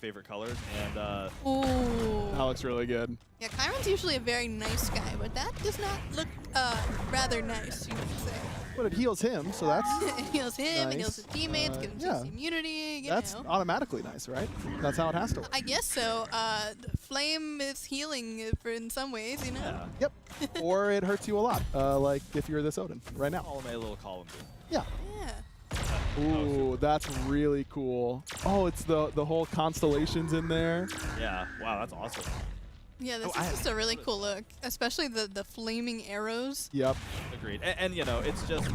favorite colors, and Ooh. That looks really good. Yeah, Chiron's usually a very nice guy, but that does not look rather nice, you could say. But it heals him, so that's It heals him, it heals nice. his teammates, gives him yeah. CC immunity, you That's know. automatically nice, right? That's how it has to work. I guess so. Flame is healing in some ways, you know? yeah. Yep. Or it hurts you a lot, like if you're this Odin right now. Column A, little column B. Yeah. Yeah. Ooh, that's really cool. Oh, it's the whole constellations in there. Yeah, wow, that's awesome. Yeah, this Oh, is just a really cool look, especially the flaming arrows. Yep. Agreed. And you know, it's just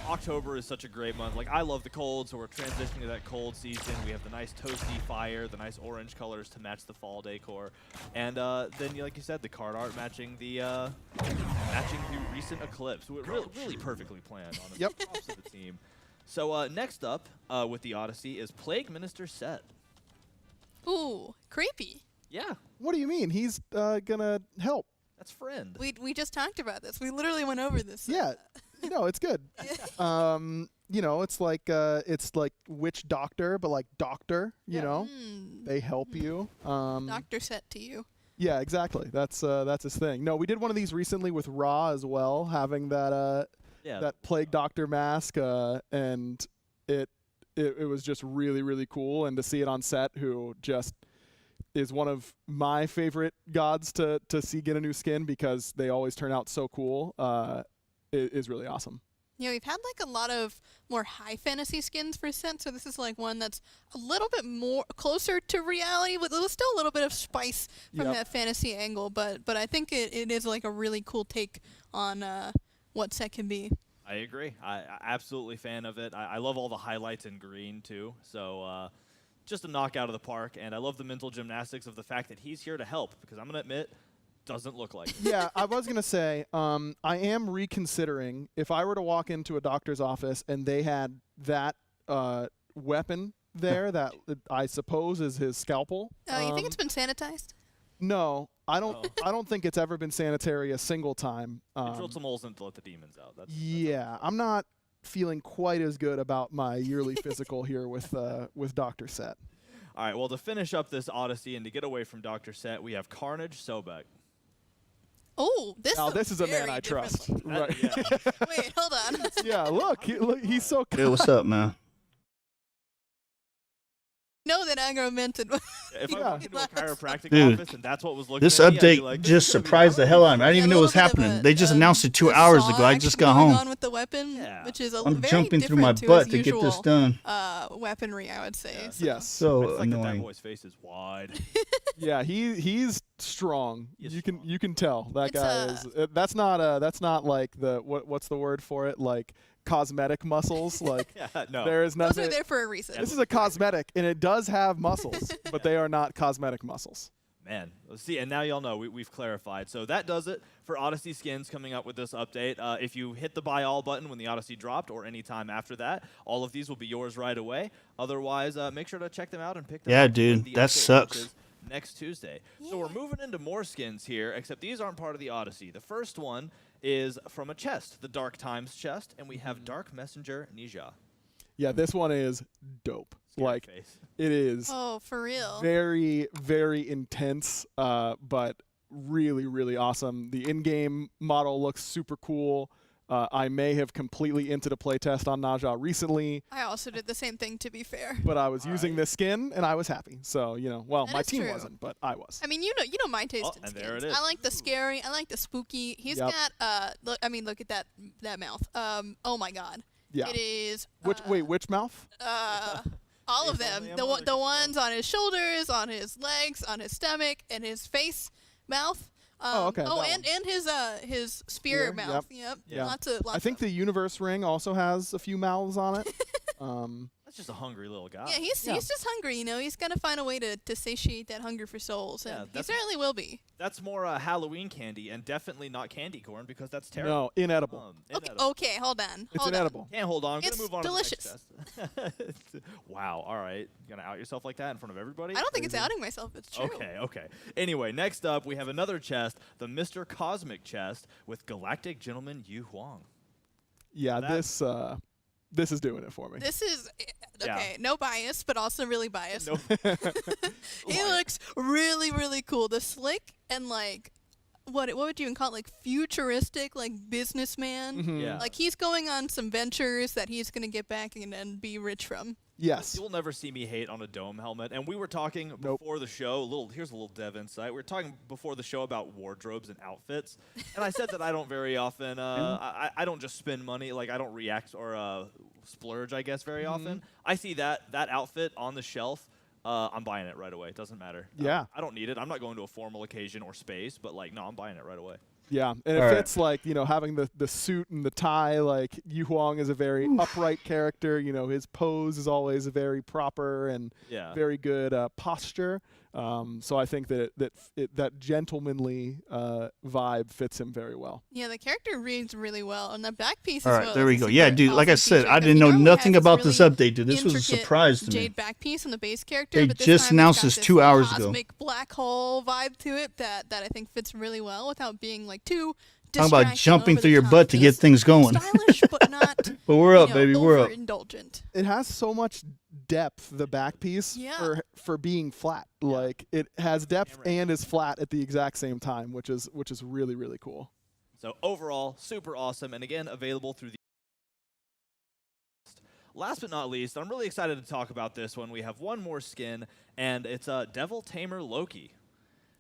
October is such a great month. Like, I love the cold, so we're transitioning to that cold season. We have the nice toasty fire, the nice orange colors to match the fall decor, and then, like you said, the card art matching the recent eclipse. Really perfectly planned. Honestly. Yep. Props to the team. So next up with the Odyssey is Plague Minister Set. Ooh, creepy. Yeah, What do you mean? He's gonna help. that's friend. We just talked about this. We literally went over this. Yeah. You know, it's good. You know, it's like witch doctor, but like doctor. You know, they help you. Doctor set to you. Yeah, exactly. That's his thing. No, we did one of these recently with Raw as well, having that Yeah. that plague doctor mask, and it was just really cool, and to see it on set, who just is one of my favorite gods to see get a new skin because they always turn out so cool. Is really awesome. Yeah, we've had like a lot of more high fantasy skins for Set, so this is like one that's a little bit more closer to reality, with still a little bit of spice from Yep. that fantasy angle. But I think it is like a really cool take on what Set can be. I agree. I absolutely fan of it. I love all the highlights in green too. So just a knockout of the park, and I love the mental gymnastics of the fact that he's here to help, because I'm gonna admit, doesn't look like it. Yeah, I was gonna say, I am reconsidering if I were to walk into a doctor's office and they had that weapon there, that I suppose is his scalpel. You think it's been sanitized? No, I don't. I don't think it's ever been sanitary a single time. They drilled some holes in to let the demons out. That's Yeah, I'm not feeling quite as good about my yearly physical here with Dr. Set. All right, well, to finish up this Odyssey and to get away from Dr. Set, we have Carnage Sobek. Oh, This is a man very I different trust. look. Right. Yeah. Wait, hold on. Yeah, look, he's so. Hey, what's up, man? Know that aggro meant it. If I Yeah. walked into a chiropractic Dude, office and that's what was looking This at me, I'd be update like, just this is gonna be surprised the hell out of me. I didn't even Yeah, know a it was little bit of happening. a, They just announced it 2 hours ago. I just got going home. on with the weapon, Yeah. which is I'm very jumping through my different to butt his to get this usual, done. Weaponry, I would say. Yeah. So. Yes. So It's like that annoying. boy's face is wide. Yeah, he's strong. He is You strong. can tell that It's, guy is. That's not like the what's the word for it, like cosmetic muscles. Like Yeah, no. there is Those nothing. are there for a reason. This is a cosmetic, and it does have muscles, but they are not cosmetic muscles. Man, let's see, and now y'all know we've clarified. So that does it for Odyssey skins coming up with this update. If you hit the buy all button when the Odyssey dropped, or any time after that, all of these will be yours right away. Otherwise, make sure to check them out and pick them Yeah, up for dude, the that update, sucks. which is next Tuesday. So we're moving into more skins here, except these aren't part of the Odyssey. The first one is from a chest, the Dark Times chest, and we have Dark Messenger Nija. Yeah, this one is dope. Scary Like face. it is Oh, for real. very intense, but really awesome. The in-game model looks super cool. I may have completely into the playtest on Naja recently, I also did the same thing, to be fair. but I was using this skin and I was happy. So well, That my is team true. wasn't, but I was. I mean, you know my taste Oh, in and skins. there it is. I like the scary. I like the spooky. He's Yep. got look at that mouth. Oh my god. Yeah. It is. Which mouth? All of If them. only The Emily the could ones on his shoulders, on his legs, on his stomach, and his face, mouth. Oh, okay, Oh, that and his spear Spear, mouth. Yep. Yeah. Lots of. I think the universe ring also has a few mouths on it. That's just a hungry little guy. Yeah, he's just hungry. He's gonna find a way to satiate that hunger for souls, Yeah, and he that's- certainly will be. That's more Halloween candy, and definitely not candy corn, because that's terrible. No, inedible. Okay, Inedible. okay, hold on. It's hold inedible. Can't hold on. I'm It's gonna move on delicious. to the next test. Wow. All right. You gonna out yourself like that in front of everybody? I don't think it's Crazy. outing myself. It's true. Okay. Anyway, next up we have another chest, the Mr. Cosmic chest with Galactic Gentleman Yu Huang. Yeah, That- this is doing it for me. This is Yeah. okay. No bias, but also really biased. Nope. He looks really, really cool. The slick and like, what would you even call it? Like futuristic, like businessman. Yeah. Like he's going on some ventures that he's gonna get back and be rich from. Yes. You'll never see me hate on a dome helmet. And we were talking Nope. before the show. Here's a little dev insight. We were talking before the show about wardrobes and outfits, and I said that I don't very often. I don't just spend money. Like I don't react or splurge, I guess, very often. I see that outfit on the shelf. I'm buying it right away. It doesn't matter. Yeah. I don't need it. I'm not going to a formal occasion or space, but like, no, I'm buying it right away. Yeah, and All it right. fits like, having the suit and the tie. Like Yu Huang is a very upright character. His pose is always a very proper and Yeah. very good posture. So I think that gentlemanly vibe fits him very well. Yeah, the character reads really well, and the back piece All as right, well. there we is a go. Yeah, super dude, like I awesome said, feature, I 'cause didn't know it has nothing this about this really update, dude. This was a intricate surprise to me. Jade back piece on the base character. They but this just time announced it's this got 2 hours ago. Cosmic black hole vibe to it that I think fits really well without being like too. Talking about distracting, jumping over through the your top. butt to get It's things going. Stylish, but not. But we're up, baby. We're up. Overindulgent. It has so much depth, the back piece, Yeah. for being flat. Like it has depth and is flat at the exact same time, which is really, really cool. So overall, super awesome, and again, available through the. Last but not least, I'm really excited to talk about this one. We have one more skin, and it's Devil Tamer Loki.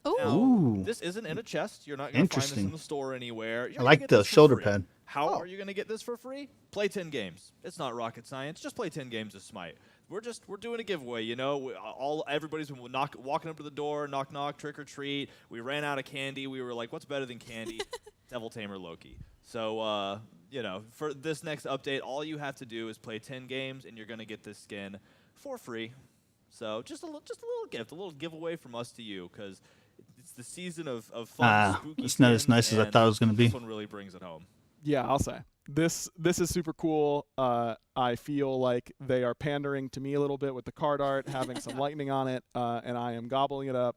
Ooh. Now, Ooh. this isn't in a chest. You're not going to find this Interesting. in the store anywhere. You're I gonna like get the this for shoulder free. pad. How Oh. are you going to get this for free? Play 10 games. It's not rocket science. Just play 10 games of Smite. We're doing a giveaway, everybody's been walking up to the door, knock knock, trick or treat. We ran out of candy. We were like, what's better than candy? Devil Tamer Loki. So, for this next update, all you have to do is play 10 games and you're going to get this skin for free. So, just a little gift, a little giveaway from us to you, cuz it's the season of fun, spooky it's not as skins, nice as I and thought it was gonna be. This one really brings it home. Yeah, I'll say this is super cool. I feel like they are pandering to me a little bit with the card art, having some lightning on it, and I am gobbling it up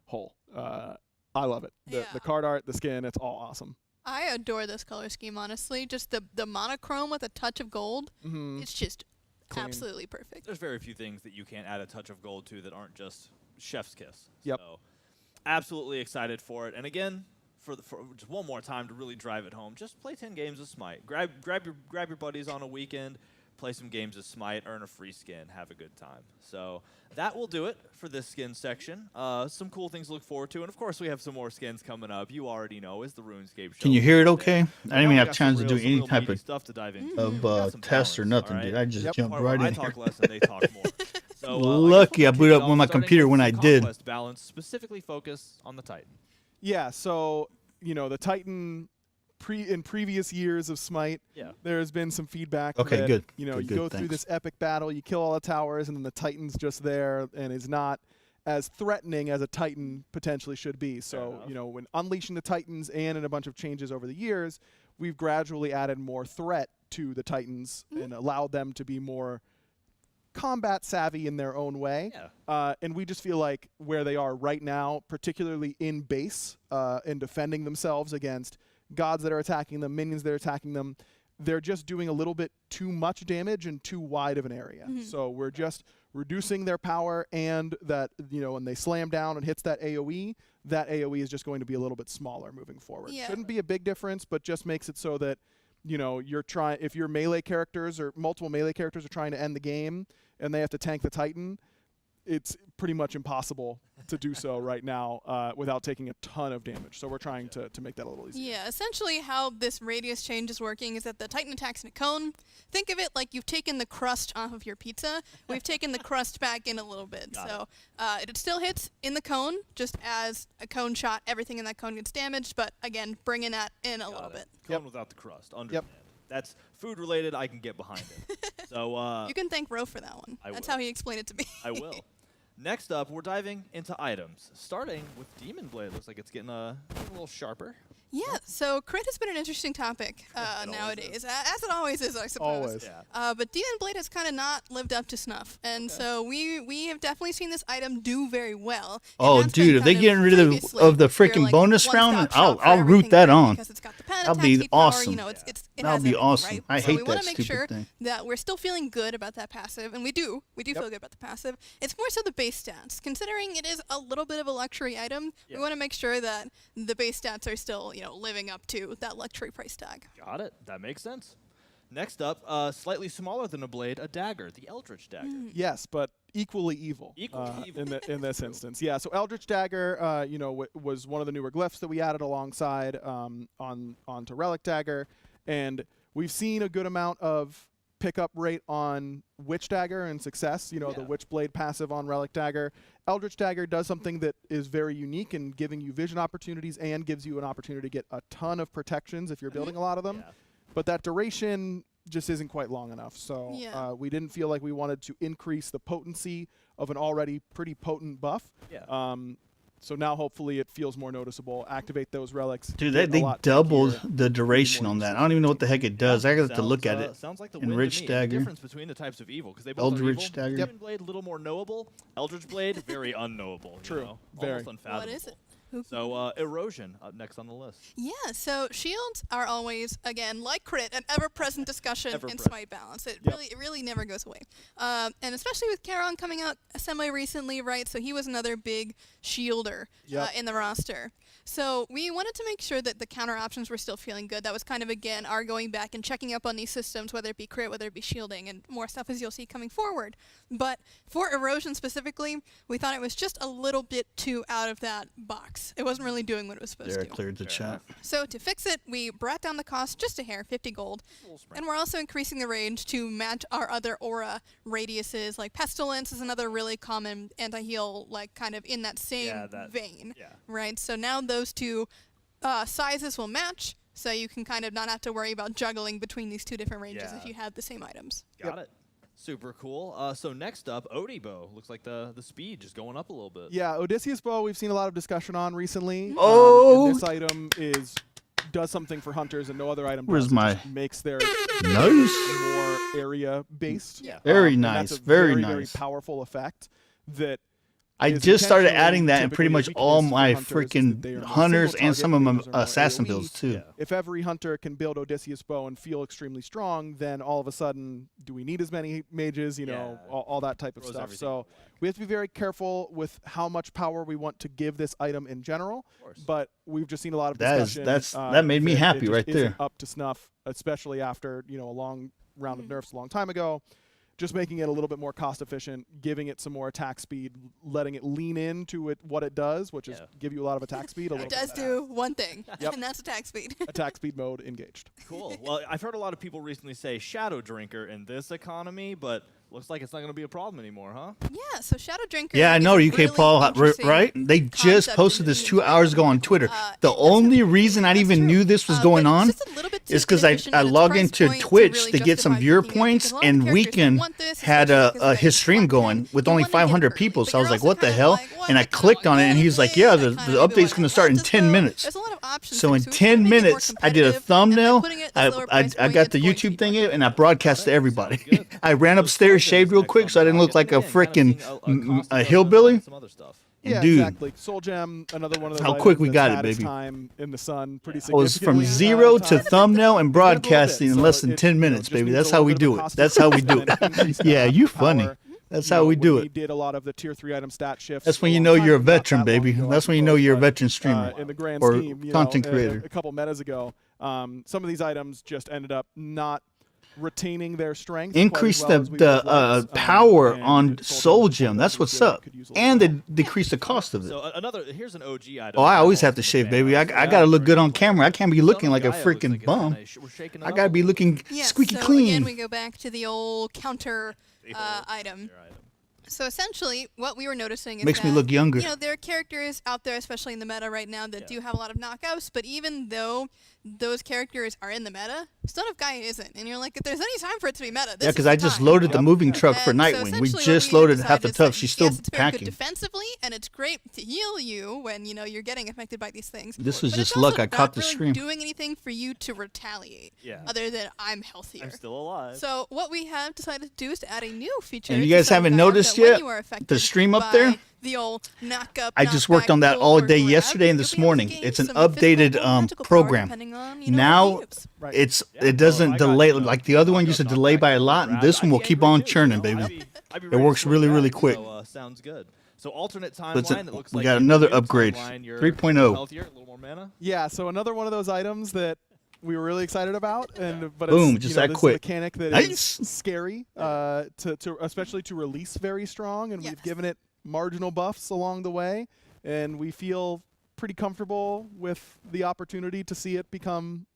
whole. I love it. Yeah. The card art, the skin, it's all awesome. I adore this color scheme, honestly. Just the monochrome with a touch of gold. It's just Clean. absolutely perfect. There's very few things that you can't add a touch of gold to that aren't just chef's kiss. Yep. So, absolutely excited for it. And again, for just one more time to really drive it home, just play 10 games of Smite. Grab your buddies on a weekend, play some games of Smite, earn a free skin, have a good time. So that will do it for this skin section. Some cool things to look forward to, and of course we have some more skins coming up. You already know is the RuneScape show. Can you hear it okay? I Now didn't even we have got chance some to do some any real type meaty of stuff to dive into. of We got some test or balance, nothing, all dude. right? I just Yep. jumped Part right I in talk here. less and they talk more. So, Lucky I guess booted we'll up kick it with my off, starting computer when I the did. Conquest balance, specifically focus on the Titan. Yeah, so the Titan in previous years of Smite, Yeah. there has been some feedback. Okay, that, good. You Good, go good, through thanks. this epic battle, you kill all the towers, and then the Titan's just there and is not as threatening as a Titan potentially should be. So, enough. when unleashing the Titans and in a bunch of changes over the years, we've gradually added more threat to the Titans and allowed them to be more combat savvy in their own way. Yeah. And we just feel like where they are right now, particularly in base and defending themselves against gods that are attacking them, minions that are attacking them, they're just doing a little bit too much damage in too wide of an area. So we're just reducing their power, and that, when they slam down and hits that AoE is just going to be a little bit smaller moving forward. Yeah. Shouldn't be a big difference, but just makes it so that if your melee characters or multiple melee characters are trying to end the game and they have to tank the Titan, it's pretty much impossible to do so right now without taking a ton of damage. So we're trying to make that a little easier. Yeah, essentially how this radius change is working is that the Titan attacks in a cone. Think of it like you've taken the crust off of your pizza. We've taken the crust back in a little bit. So it still hits in the cone, just as a cone shot, everything in that cone gets damaged, but again, bringing that in a little bit. Cone without the crust. Understand. That's food related. I can get behind it. So You can thank Ro for that one. I That's will. how he explained it to me. I will. Next up, we're diving into items, starting with Demon Blade. Looks like it's getting a little sharper. Yeah, so crit has been an interesting topic always nowadays, as it always is, I suppose. Always. Yeah. But Demon Blade has kind of not lived up to snuff, and so we have definitely seen this item do very well. And Oh, that's been dude, if they kind getting rid of previously the your, freaking like, bonus one-stop round, shop for I'll root everything that there on. because it's got the pen That'll attack, be speed power, awesome. it's it That has would be everything, awesome. right? I So hate we want that to make stupid sure thing. that we're still feeling good about that passive, and we do feel good about the passive. It's more so the base stats. Considering it is a little bit of a luxury item, we want to make sure that the base stats are still, living up to that luxury price tag. Got it. That makes sense. Next up, slightly smaller than a blade, a dagger, the Eldritch Dagger. Yes, but equally evil. Equally evil. In this instance. Yeah, so Eldritch Dagger, was one of the newer glyphs that we added alongside onto Relic Dagger, and we've seen a good amount of pickup rate on Witch Dagger and success, the Witch Blade passive on Relic Dagger. Eldritch Dagger does something that is very unique in giving you vision opportunities and gives you an opportunity to get a ton of protections if you're building a lot of them. Yeah. But that duration just isn't quite long enough. So we didn't feel like we wanted to increase the potency of an already pretty potent buff. Yeah. So now hopefully it feels more noticeable. Activate those relics. Dude, get a they lot doubled tankier, the duration more on that. useful. I don't even know what the heck it does. I got to look at it. Sounds like the Enriched wind to me. Dagger. The difference between the types of evil, because they both Eldritch are evil. Dagger. Demon Blade, a little more knowable. Eldritch Blade, very unknowable. True. Very. Very. Almost unfathomable. What is it? So Erosion up next on the list. Yeah, so shields are always, again, like crit, an ever-present discussion in Ever-present. Smite balance. It really never goes away. And especially with Charon coming out semi-recently, right? So he was another big shielder in the roster. So we wanted to make sure that the counter options were still feeling good. That was kind of, again, our going back and checking up on these systems, whether it be crit, whether it be shielding, and more stuff as you'll see coming forward. But for Erosion specifically, we thought it was just a little bit too out of that box. It wasn't really doing what it was supposed There, to. cleared the chat. So to fix it, we brought down the cost just a hair, 50 gold. And we're also increasing the range to match our other aura radiuses. Like Pestilence is another really common anti-heal, like kind of in that same vein. Yeah. Right? So now those two sizes will match, so you can kind of not have to worry about juggling between these two different ranges if you have the same items. Got it. Super cool. So next up, Odie Bow. Looks like the speed just going up a little bit. Yeah, Odysseus Bow we've seen a lot of discussion on recently. Oh! And this item does something for hunters and no other item Where's does. my- It just makes their Nice. more area based. Yeah. Very And nice. that's a Very very nice. powerful effect that I is just started intentionally adding that in pretty typically much a all weakness for my hunters is that freaking they are more hunters single and some of target, my mages are more assassin AoE. builds too. Yeah. If every hunter can build Odysseus Bow and feel extremely strong, then all of a sudden, do we need as many mages? All that type of Throws stuff. everything So away. we have to be very careful with how much power we want to give this item in general. course. But we've just seen a lot of That is- discussion. that made me it happy just right isn't there. Up to snuff, especially after a long round of nerfs a long time ago. Just making it a little bit more cost efficient, giving it some more attack speed, letting it lean into what it does, which is give you a lot of attack speed. A It little does bit do one thing, Yep. and that's attack speed. attack speed mode engaged. Cool. Well, I've heard a lot of people recently say Shadow Drinker in this economy, but looks like it's not going to be a problem anymore, huh? Yeah, so Shadow Drinker. Yeah, I know, is a UK really Paul, interesting right? They just concept posted in this the 2 hours ago on Twitter. The it only doesn't- reason I that's even true. knew this was But going it's on just a little bit too is because I inefficient at its logged price into point Twitch really to get some justify viewer picking it, points, because a lot of and characters Weekend want this, had especially a because it's his stream content. going with You only wanna get it 500 early, people. but So I was you're like, also what the kind of hell? like, well, And I I kinda clicked on it, want and he's like, Blade, yeah, I the kinda go update's like going to start in Justice 10 Bow. minutes. There's a lot of options. So there, in so we 10 wanna make it more minutes, I did a competitive, and by thumbnail. putting it at this lower price I point, got it's the going to YouTube be thing more in, and I broadcast to everybody. Sounds good. I ran So upstairs, Soul shaved Gem's real next quick on so I the didn't look docket. like a Again, kinda freaking seeing cost a adjustment hillbilly. on some other stuff. Yeah, Dude. exactly. Soul Gem, another one of those How items quick we that's got it, had its baby. time in the sun pretty I was from significantly. 0 to Time. thumbnail and It's been a little bit, broadcasting in so less than it, 10 you know, minutes, just baby. needs That's a how little we bit of do a it. cost That's how we do adjustment and it. increased Yeah, amount you of funny. power. That's You how know, we when do we it. did a lot of the tier 3 item stat shifts. That's when a you long know time you're a ago, not veteran, that long baby. ago, That's I when you know suppose, you're a but, veteran streamer in the grand or scheme, content creator. a couple metas ago, some of these items just ended up not retaining their strength. Increase quite as well as we the would have liked, power and on Soul Gem Gem. That's what's good, up. could use a little And bit they decrease the cost of it. So here's an OG item. Oh, I always have to From the shave, baby. I fans. got to look good on Very camera. I can't be looking like a Gaia looks freaking like it's bum. kinda we're shaking it I up got to a be little looking Yeah, squeaky so clean. again, we go back to the old counter bit. item. Your item. So essentially, what we were noticing is Makes me that, look younger. there are characters out there, especially in the meta right now, that do have a lot of knockouts. But even though those characters are in the meta, Son of Gaia isn't. And you're like, if there's any time for it to be meta, this Yeah, is because the I just time. loaded the moving truck for And so Nightwing. We essentially just what loaded decided half the is tough. that, She's still yes, it's very good packing. defensively, and it's great to heal you when you're getting affected by these things. This was But it's just luck. also I caught not the really stream. doing anything for you to retaliate, Yeah. other than I'm healthier. I'm still alive. So what we have decided to do is to add a new feature. And you to guys Son of haven't Gaia noticed that when yet you are affected the stream up by there? the old knock up. I just worked on that all day yesterday and this morning. It's an updated program. Now it doesn't delay like the other one used to delay by a lot, and this one will keep on churning, baby. It works really, really quick. Sounds good. So alternate timeline. That looks we like got another upgrade, 3.0. Healthier, a little more mana. Yeah, so another one of those items that we were really excited about, but boom, it's, just you know, that this quick. Mechanic that Nice. is scary, to especially to release very strong, and we've given it marginal buffs along the way, and we feel pretty comfortable with the opportunity to see it become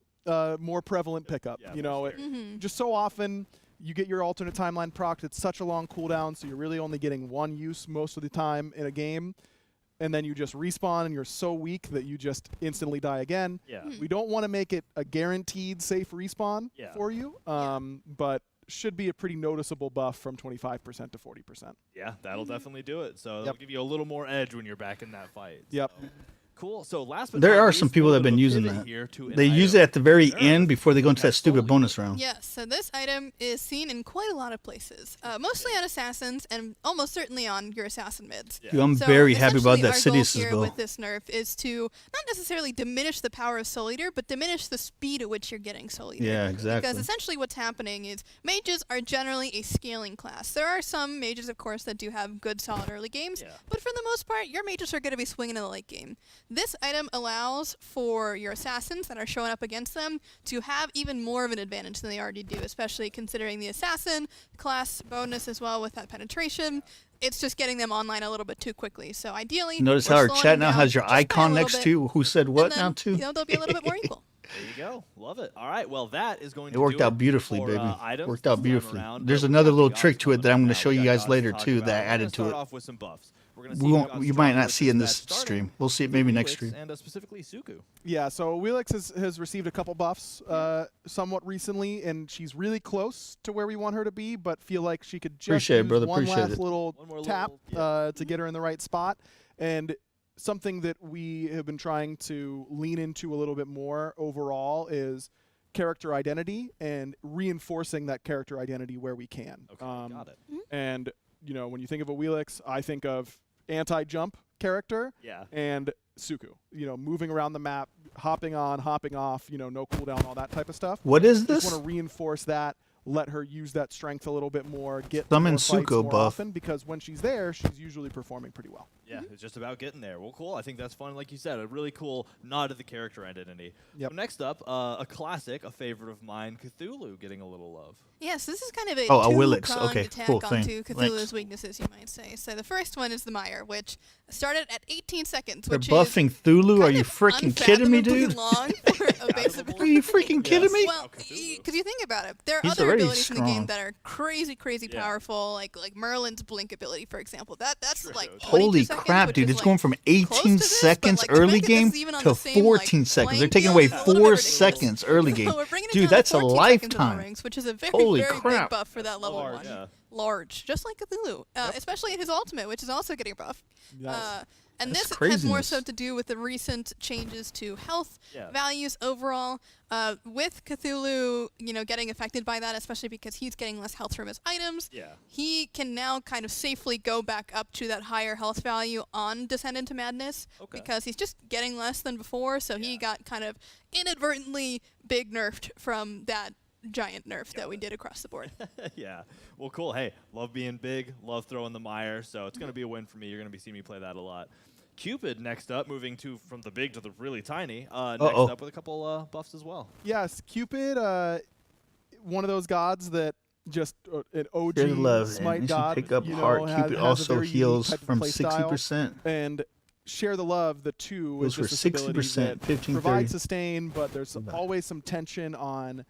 more prevalent pickup. Yeah, you know, just so often you get your alternate timeline proc. It's such a long cooldown, so you're really only getting one use most of the time in a game. And then you just respawn, and you're so weak that you just instantly die again. Yeah. We don't want to make it a guaranteed safe respawn for you, but should be a pretty noticeable buff from 25% to 40%. Yeah, that'll definitely do it. So that'll give you a little more edge when you're back in that fight. Yep. So. Cool. So last but There not are least, some people that have been using that. They use it at the very end before they go into that stupid bonus round. Yes, so this item is seen in quite a lot of places, mostly on assassins and almost certainly on your assassin mids. Dude, I'm So very happy about that essentially our Sidious goal as here well. with this nerf is to not necessarily diminish the power of Soul Eater, but diminish the speed at which you're getting Soul Eater. Yeah, exactly. Because essentially what's happening is mages are generally a scaling class. There are some mages, of course, that do have good, solid early games, but for the most part, your mages are going to be swinging in the late game. This item allows for your assassins that are showing up against them to have even more of an advantage than they already do, especially considering the assassin class bonus as well with that penetration. It's just getting them online a little bit too quickly. So ideally, Notice how our chat now has your icon next to who said what now too. You know, they'll be a little bit more equal. There you go. Love it. All right. Well, that is going to It worked do out it beautifully, for, baby. items Worked out this time beautifully. around, There's but another we little got trick to it that I'm going to now. show We you got guys Garza later talk too about. that I We're gonna added to start it. off with some buffs. We're gonna We see who won't. got You might started not with see it in this this match, stream. We'll see it maybe next stream. And specifically Suku. Yeah, so Wheelix has received a couple buffs somewhat recently, and she's really close to where we want her to be, but feel like she could just Appreciate it, use brother. one Appreciate last it. little One more tap little- to get her in the right spot. And something that we have been trying to lean into a little bit more overall is character identity and reinforcing that character identity where we can. Okay, got it. And, you know, when you think of a Wheelix, I think of anti-jump character and Suku. You know, moving around the map, hopping on, hopping off, you know, no cooldown, all that type of stuff. What is Just this? want to reinforce that, let her use that strength a little bit more, get Summon more fights Suko more buff. often, because when she's there, she's usually performing pretty well. Yeah, it's just about getting there. Well, cool. I think that's fun. Like you said, a really cool nod to the character identity. Yep. So next up, a classic, a favorite of mine, Cthulhu, getting a little love. Yes, this is kind of a Oh, a Willix. two-pronged Okay, attack cool, onto thanks. Cthulhu's weaknesses, you might say. So the first one is the Mire, which started at 18 seconds, They're which buffing is Thulu? Are kind you of freaking kidding me, unfathomably dude? long for a base of Are you freaking kidding me? Well, because you think about it, there are He's other already abilities in the game strong. that are crazy powerful, like Merlin's blink ability, for example. That's True. like 22 Holy seconds, crap, which dude. is, It's like, going from close to 18 this, but, seconds like, the early fact that this game is even on to the same, 14 like, seconds. They're playing taking away field is a little 4 bit ridiculous. seconds early So game. we're bringing it Dude, down to that's a 14 seconds in the lifetime. ranks, which is a very, Holy very crap. big buff for that level Large, 1. yeah. Large, just like Cthulhu, especially in his ultimate, which is also getting buffed. Nice. And That's this has more craziness. so to do with the recent changes to health Yeah. values overall. With Cthulhu, you know, getting affected by that, especially because he's getting less health from his items, Yeah. he can now kind of safely go back up to that higher health value on Descent into Madness Okay. because he's just getting less than before, so he got kind of inadvertently big nerfed from that giant nerf that we did across the board. Yeah. Well, cool. Hey, love being big, love throwing the mire, so it's going to be a win for me. You're going to be seeing me play that a lot. Cupid next up, moving from the big to the really tiny. Next up with a couple buffs as well. Yes, Cupid, one of those gods that just an OG Share the love, Smite and you god. should pick up you know, heart. has Cupid a also very unique heals type of from play style. 60%. And Share the Love, the 2, Goes is for just this ability 60%, that 1530. provides sustain, but there's always some tension on,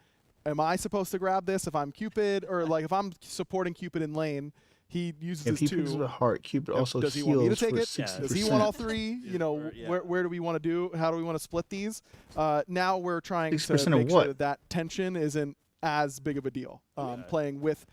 am I supposed to grab this if I'm Cupid? Or like if I'm supporting Cupid in lane, he uses If he his picks 2. up a heart, Cupid also Does he want me to heals take for it? 60%. Does he want all 3? You know, Or, yeah. where do we want to do? How do we want to split these? Now we're trying 60% to of make sure what? that tension isn't as big of a deal. Playing with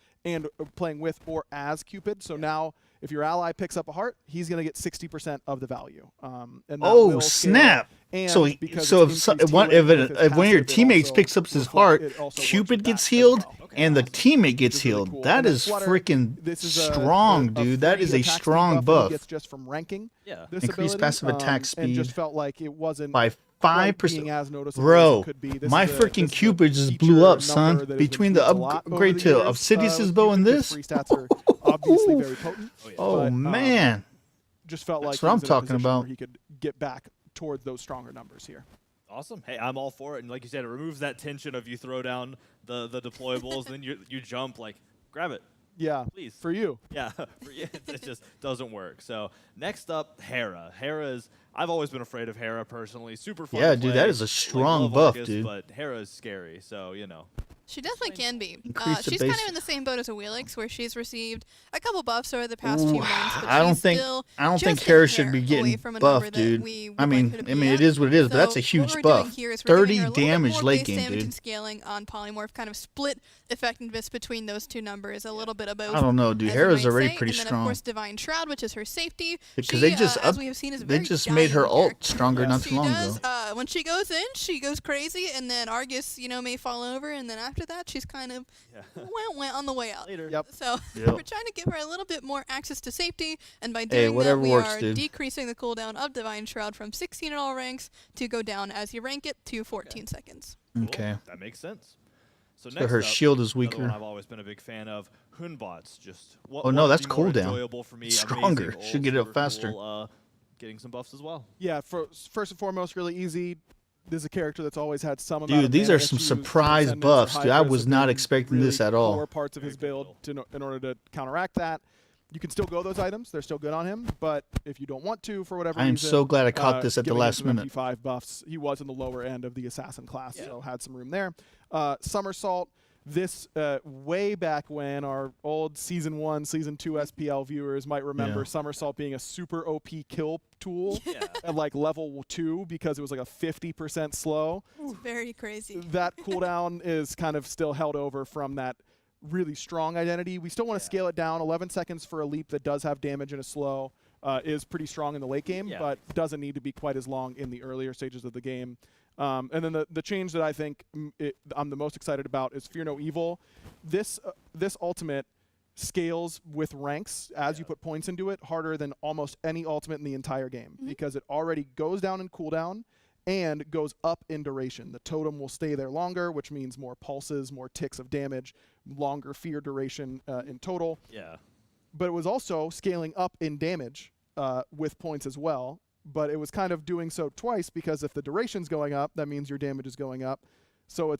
or as Cupid. So now If your ally picks up a heart, he's going to get 60% of the value. And that Oh, will scale. snap. And So because so it's if increased one healing if, with his if one of your passive, it teammates also picks up his reflect- heart, it also works Cupid with gets that as healed well. and the teammate gets Which is really healed. cool. That And then is Flutter, freaking this is strong, dude. That free is a attack speed strong that he buff. gets just from ranking. Yeah. This Increased ability, passive attack speed and just felt like it wasn't by quite 5%. being as noticeable Bro, as it could be. This my is a- freaking this is a Cupid just feature blew up, number son. that has Between the improved a lot over upgrade the to years, Obsidious with bow and Cupid, 'cause this. free stats are obviously very potent. Oh, but, man. Just felt like That's he what was I'm in a talking position about. where he could get back towards those stronger numbers here. Awesome. Hey, I'm all for it. And like you said, it removes that tension of you throw down the deployables, and then you jump, like, grab it. Yeah, Please. for you. Yeah, it just doesn't work. So next up, Hera. I've always been afraid of Hera personally. Super fun. Yeah, to dude, play. that is a strong love buff, Argus, dude. But Hera is scary, so you know. She definitely can be. Increase the She's kind base- of in the same boat as a Wheelix, where she's received a couple buffs over the past few Ooh, months. But I don't she's think still Hera just should be away getting from a buffed, number that dude. we would I like mean, her to I be mean, at. it is what it is, but So that's a what huge we're buff. doing here is we're 30 giving her a little bit damage more late base game, damage dude. and scaling on polymorph, kind of split effectiveness between those two numbers, a little bit of both. I don't know, dude. as you Hera's might already say. pretty And then, strong. of course, Divine Shroud, which is her safety. Because She, they just as we have seen, is a they very just made her dying ult character. stronger not She too long does. ago. When she goes in, she goes crazy, and then Argus, may fall over, and then after that, she's kind of went on the way out. Later. Yep. So Yep. we're trying to give her a little bit more access to safety, and by doing whatever that, we works, are dude. decreasing the cooldown of Divine Shroud from 16 at all ranks to go down as you rank it to 14 seconds. Cool. Okay. That makes sense. So So next her up, shield is another one weaker. I've always been a big fan of, Hunbots. Just Oh, no, that's more cooldown. enjoyable for me. Stronger. Amazing Should ult, get it up super faster. Cool, getting some buffs as well. Yeah, first and foremost, really easy. This is a character that's always had some amount of Dude, these mana are some issues. surprise Transcendence or buffs, dude. I Hybris was have not been expecting really this at all. core parts of his build in order to counteract that. You can still go those items; they're still good on him. But if you don't want to, for whatever I am reason, so glad I caught this at the giving him last some minute. MP5 buffs. He was in the lower end of the assassin class, so had some room there. Somersault. This way back when our old Season 1, Season 2 SPL viewers might remember Yeah. Somersault being a super OP kill tool Yeah. at like level 2 because it was like a 50% slow. It's very crazy. That cooldown is kind of still held over from that really strong identity. We still want to scale it down. 11 seconds for a leap that does have damage and a slow is pretty strong in the late game, but doesn't need to be quite as long in the earlier stages of the game. And then the change that I think I'm the most excited about is Fear No Evil. This ultimate scales with ranks as you put points into it harder than almost any ultimate in the entire game because it already goes down in cooldown and goes up in duration. The totem will stay there longer, which means more pulses, more ticks of damage, longer fear duration in total. Yeah. But it was also scaling up in damage with points as well. But it was kind of doing so twice because if the duration's going up, that means your damage is going up. So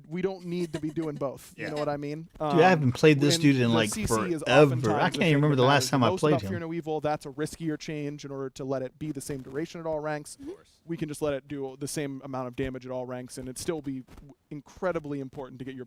we don't need to be doing both. You know what I mean? Dude, I haven't played this when dude in the like CC is forever. oftentimes I the can't thing even remember that the last matters time I most played about Fear him. No Evil, that's a riskier change in order to let it be the same duration at all ranks. Of course. We can just let it do the same amount of damage at all ranks, and it'd still be incredibly important to get your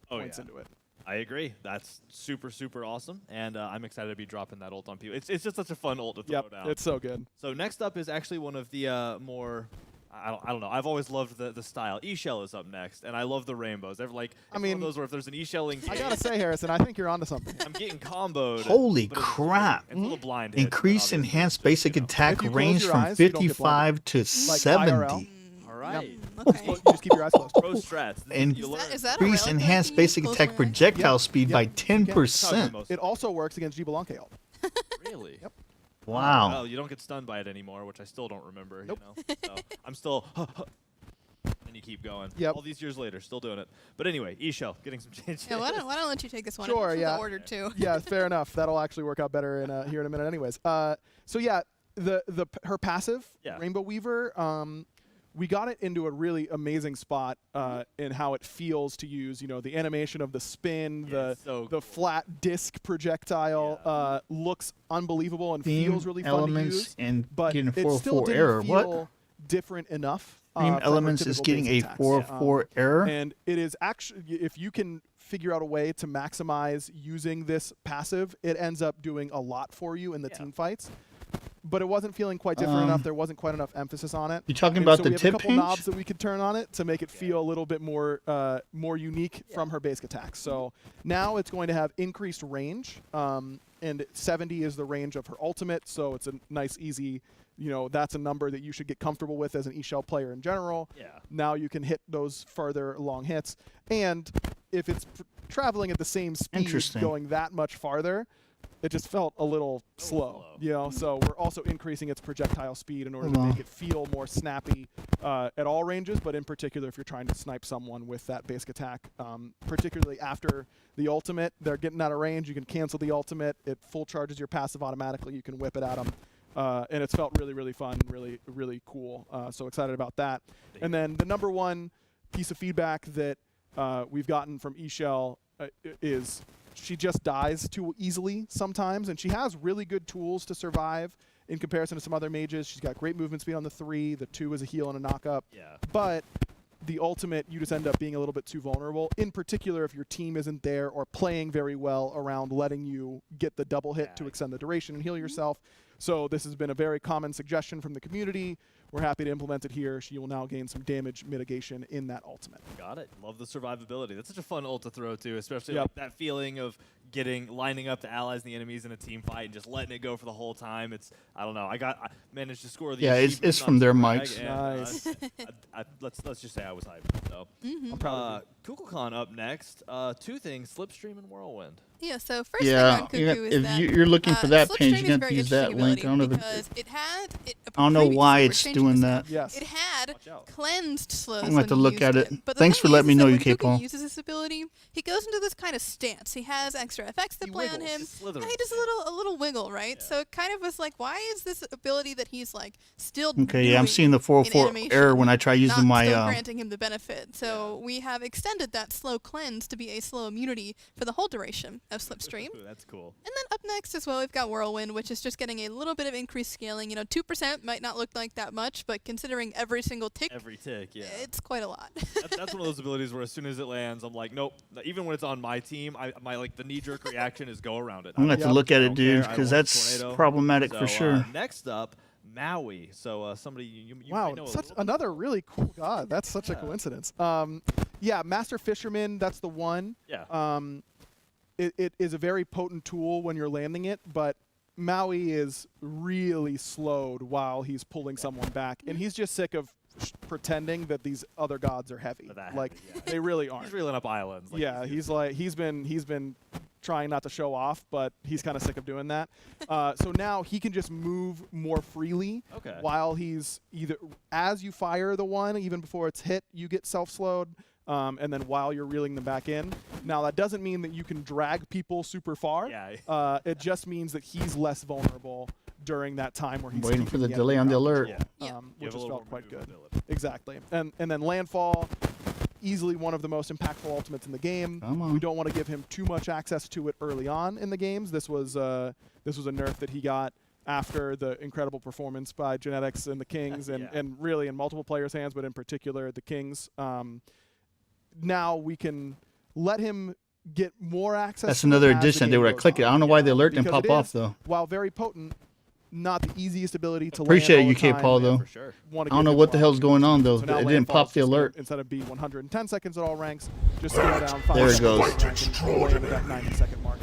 points into it. I agree. That's super, super awesome, and I'm excited to be dropping that ult on people. It's just such a fun ult to throw down. It's so good. So next up is actually one of the more, I don't know. I've always loved the style. E-shell is up next, and I love the rainbows. One of those where if there's an E-shelling, I gotta say, Harrison, I think you're onto something. I'm getting comboed. Holy but it's crap. It's a little blind hit, Increase but obviously enhanced it's just, basic you know. attack If you close range your from eyes, you don't get 55 to Like 70. IRL. All right. Okay. You just keep your eyes closed. Pro strats. And You learn. Is that a Increase relic that I enhanced can use? basic Close attack my eyes? projectile speed by That's 10%. most- It also works against G-Blanke ult. Really? Yep. Wow. Well, you don't get stunned by it anymore, which I still don't remember. Nope. You know? So I'm still. And you keep going. Yep. All these years later, still doing it. But anyway, E-shell, getting some change. Yeah, why don't I let you take this one? Sure, It's yeah. the order too. Yeah, fair enough. That'll actually work out better here in a minute anyways. So yeah, her passive, Rainbow Weaver, we got it into a really amazing spot in how it feels to use, the animation of the spin, the flat disc projectile looks unbelievable and Theme feels really fun to elements use. and But getting a it still 404 didn't error. feel What? different enough. Theme from elements her is typical getting a base attacks. 404 error. And it is actually, if you can figure out a way to maximize using this passive, it ends up doing a lot for you in the team fights. but it wasn't feeling quite different enough. There wasn't quite enough emphasis on it. You talking And about so the we have tip a couple hinge? knobs that we could turn on it to make it feel a little bit more more unique from her basic attacks. So now it's going to have increased range, and 70 is the range of her ultimate. So it's a nice, easy, that's a number that you should get comfortable with as an eShell player in general. Yeah. Now you can hit those further long hits, and if it's traveling at the same speed, going that much farther, it just felt a little slow, So we're also increasing its projectile speed in order to make it feel more snappy at all ranges, but in particular if you're trying to snipe someone with that basic attack, particularly after the ultimate, they're getting out of range. You can cancel the ultimate. It full charges your passive automatically. You can whip it at them. And it's felt really, really fun, really, really cool. So excited about that. And then the number one piece of feedback that we've gotten from eShell is she just dies too easily sometimes, and she has really good tools to survive in comparison to some other mages. She's got great movement speed on the 3. The 2 is a heal and a knock-up. Yeah. But the ultimate, you just end up being a little bit too vulnerable, in particular if your team isn't there or playing very well around letting you get the double hit to extend the duration and heal yourself. So this has been a very common suggestion from the community. We're happy to implement it here. She will now gain some damage mitigation in that ultimate. Got it. Love the survivability. That's such a fun ult to throw, too, especially like that feeling of lining up the allies and the enemies in a team fight and just letting it go for the whole time. It's, I don't know. I managed to score the it's from their mics. Nice. Let's just say I was hyped. So. I'm proud of you. KukulCon up next. 2 things, Slipstream and Whirlwind. Yeah, so first thing on Cuckoo is if that you're looking for that page, Slipstream you is got to use that link. I don't know because I don't know why it's doing that. Yes. It had cleansed slows. I'm going to have to look at it. But Thanks for letting me know, UK Paul. When Cuckoo uses this ability, he goes into this kind of stance. He has extra effects that play on him. Yeah, he does a little wiggle, right? Yeah. So it kind of was like, why is this ability that he's like still doing I'm seeing the 404 error when I try using my still granting him the benefit. So we have extended that slow cleanse to be a slow immunity for the whole duration of Slipstream. That's cool. And then up next as well, we've got Whirlwind, which is just getting a little bit of increased scaling. 2% might not look like that much, but considering every single tick, it's quite a lot. That's one of those abilities where as soon as it lands, I'm like, nope. Even when it's on my team, the knee-jerk reaction is go around it. I'm going to have to look at it, dude, because that's problematic for sure. Next up, Maui. So somebody you wow, might know another really cool god. That's such a coincidence. Yeah, Master Fisherman, that's the one. Yeah. It is a very potent tool when you're landing it, but Maui is really slowed while he's pulling someone back, and he's just sick of pretending that these other gods are heavy. They really aren't. He's reeling up islands. He's been trying not to show off, but he's kind of sick of doing that. So now he can just move more freely while he's either as you fire the one, even before it's hit, you get self-slowed. And then while you're reeling them back in. Now, that doesn't mean that you can drag people super far. Yeah. It just means that he's less vulnerable during that time where he's waiting for the delay on the alert. Which has felt quite good. Exactly. And then Landfall, easily one of the most impactful ultimates in the game. We don't want to give him too much access to it early on in the games. This was a nerf that he got after the incredible performance by Genetics and the Kings, and really in multiple players' hands, but in particular the Kings. Now we can let him get more access. That's another addition. They were at click it. I don't know why the alert didn't pop off though. While very potent, not the easiest ability to appreciate land it, UK Paul though. For sure. I don't know what the hell's going on though. So it didn't pop the alert. Instead of be 110 seconds at all ranks, just scale down 5 there it goes. That 90-second mark.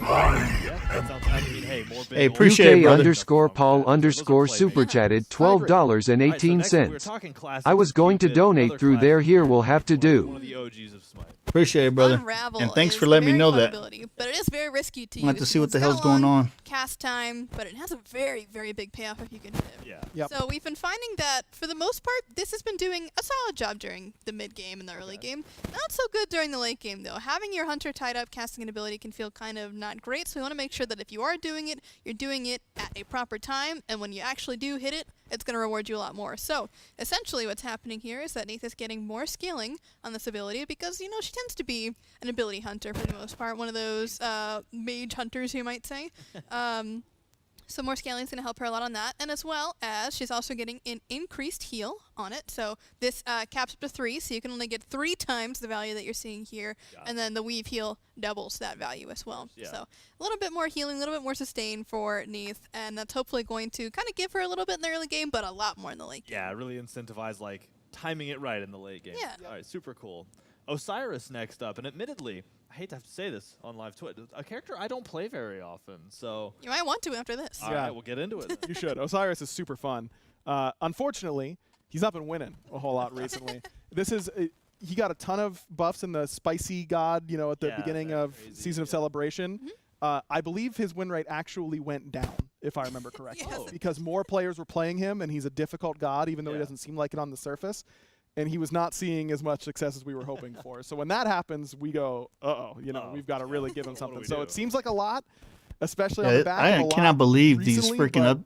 Hey, appreciate it, brother. _Paul_ super chatted $12.18. I was going to donate through there. Here we'll have to do. One of the OGs of Smite. Appreciate it, brother. Unravel and thanks for letting me know that. But it is very risky to use. I'll have to see what the hell's going on. Cast time, but it has a very, very big payoff if you can hit it. Yeah. Yep. So we've been finding that, for the most part, this has been doing a solid job during the mid-game and the early game. Not so good during the late game, though. Having your Hunter tied up, casting an ability can feel kind of not great, so we want to make sure that if you are doing it, you're doing it at a proper time, and when you actually do hit it, it's going to reward you a lot more. So, essentially what's happening here is that Neith is getting more scaling on this ability because, she tends to be an ability hunter for the most part, one of those mage hunters, you might say. So more scaling is going to help her a lot on that, and as well as she's also getting an increased heal on it. So this caps up to 3, so you can only get 3 times the value that you're seeing here, and then the weave heal doubles that value as well. So a little bit more healing, a little bit more sustain for Neith, and that's hopefully going to kind of give her a little bit in the early game, but a lot more in the late game. Yeah, really incentivize like timing it right in the late game. Yeah. All right, super cool. Osiris next up, and admittedly, I hate to have to say this on live Twitch, a character I don't play very often, so... You might want to after this. All right, we'll get into it then. You should. Osiris is super fun. Unfortunately, he's not been winning a whole lot recently. This is... he got a ton of buffs in the spicy god, you know, at the beginning of Season of Celebration. I believe his win rate actually went down, if I remember correctly, because more players were playing him, and he's a difficult god, even though he doesn't seem like it on the surface. And he was not seeing as much success as we were hoping for. So when that happens, we go, uh-oh, you know, we've got to really give him something. So it seems like a lot, especially on the back of a lot I cannot believe these recently, freaking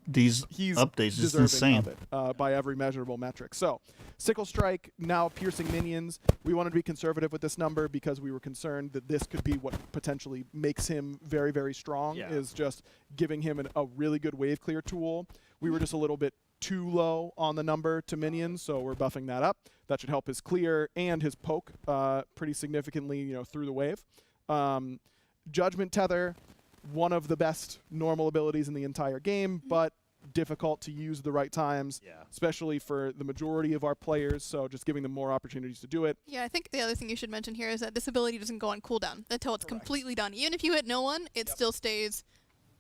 he's updates. It's deserving insane. of it, by every measurable metric. So Sickle Strike, now piercing minions. We wanted to be conservative with this number because we were concerned that this could be what potentially makes him very, very strong, is just giving him a really good wave clear tool. We were just a little bit too low on the number to minions, so we're buffing that up. That should help his clear and his poke pretty significantly, you know, through the wave. Judgment Tether, one of the best normal abilities in the entire game, but difficult to use the right times, especially for the majority of our players, so just giving them more opportunities to do it. Yeah, I think the other thing you should mention here is that this ability doesn't go on cooldown until it's completely done. Even if you hit no one, it still stays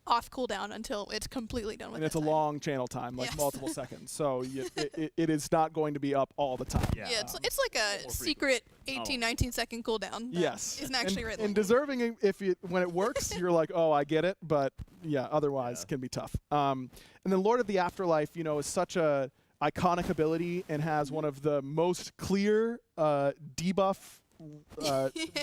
off cooldown until it's completely done with it. And it's a long channel time, like multiple seconds. So it is not going to be up all the time. Yeah, it's like a secret 18, 19 second cooldown. Yes. Isn't actually right. And deserving when it works, you're like, oh, I get it. But yeah, otherwise can be tough. And then Lord of the Afterlife, you know, is such a iconic ability and has one of the most clear debuff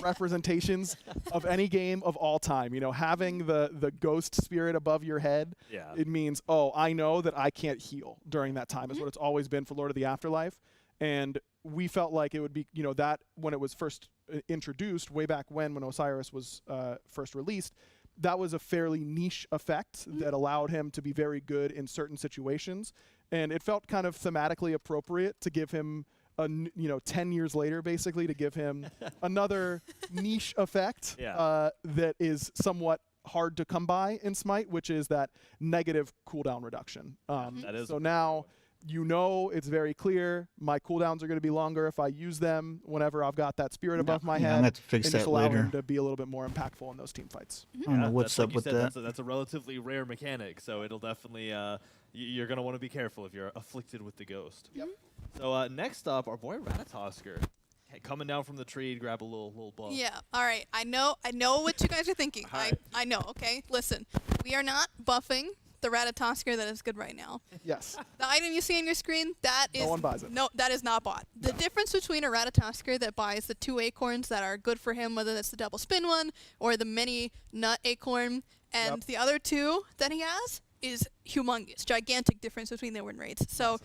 representations of any game of all time. You know, having the ghost spirit above your head, it means, oh, I know that I can't heal during that time, is what it's always been for Lord of the Afterlife. And we felt like it would be, you know, that when it was first introduced, way back when Osiris was first released, that was a fairly niche effect that allowed him to be very good in certain situations. And it felt kind of thematically appropriate to give him 10 years later, basically, to give him another niche effect that is somewhat hard to come by in Smite, which is that negative cooldown reduction. So now, you know, it's very clear. My cooldowns are going to be longer if I use them whenever I've got that spirit above my head. I'm going to have to fix and that just allow later. him to be a little bit more impactful in those team fights. I don't know what's up with that. That's a relatively rare mechanic, so it'll definitely you're going to want to be careful if you're afflicted with the ghost. Yep. So next up, our boy Ratatosker. Coming down from the tree to grab a little buff. Yeah, all right. I know what you guys are thinking. I know, okay? Listen, we are not buffing the Ratatosker that is good right now. Yes. The item you see on your screen, that is... No one buys it. No, that is not bought. The difference between a Ratatosker that buys the 2 acorns that are good for him, whether that's the double spin one or the mini nut acorn, and the other 2 that he has is humongous. Gigantic difference between their win rates. So...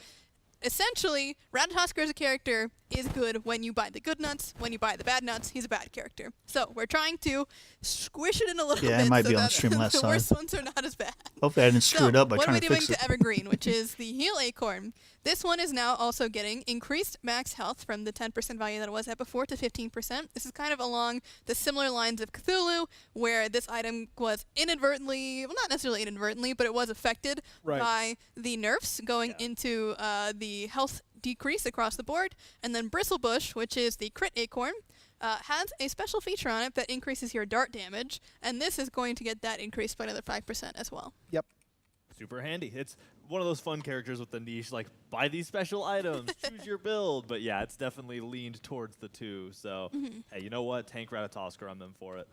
essentially, Ratatosker as a character is good when you buy the good nuts. When you buy the bad nuts, he's a bad character. So we're trying to squish it in a little bit. Yeah, I might so be on that stream last the time. worst ones are not as bad. Hopefully I didn't screw it up by what trying are we to fix doing it. to Evergreen, which is the heal acorn? This one is now also getting increased max health from the 10% value that it was at before to 15%. This is kind of along the similar lines of Cthulhu, where this item was inadvertently, well, not necessarily inadvertently, but it was affected by the nerfs going into the health decrease across the board. And then Bristlebush, which is the crit acorn, has a special feature on it that increases your dart damage, and this is going to get that increased by another 5% as well. Yep. Super handy. It's one of those fun characters with the niche, like, buy these special items, choose your build. But yeah, it's definitely leaned towards the 2. So, hey, you know what? Tank Ratatosker, I'm in for it.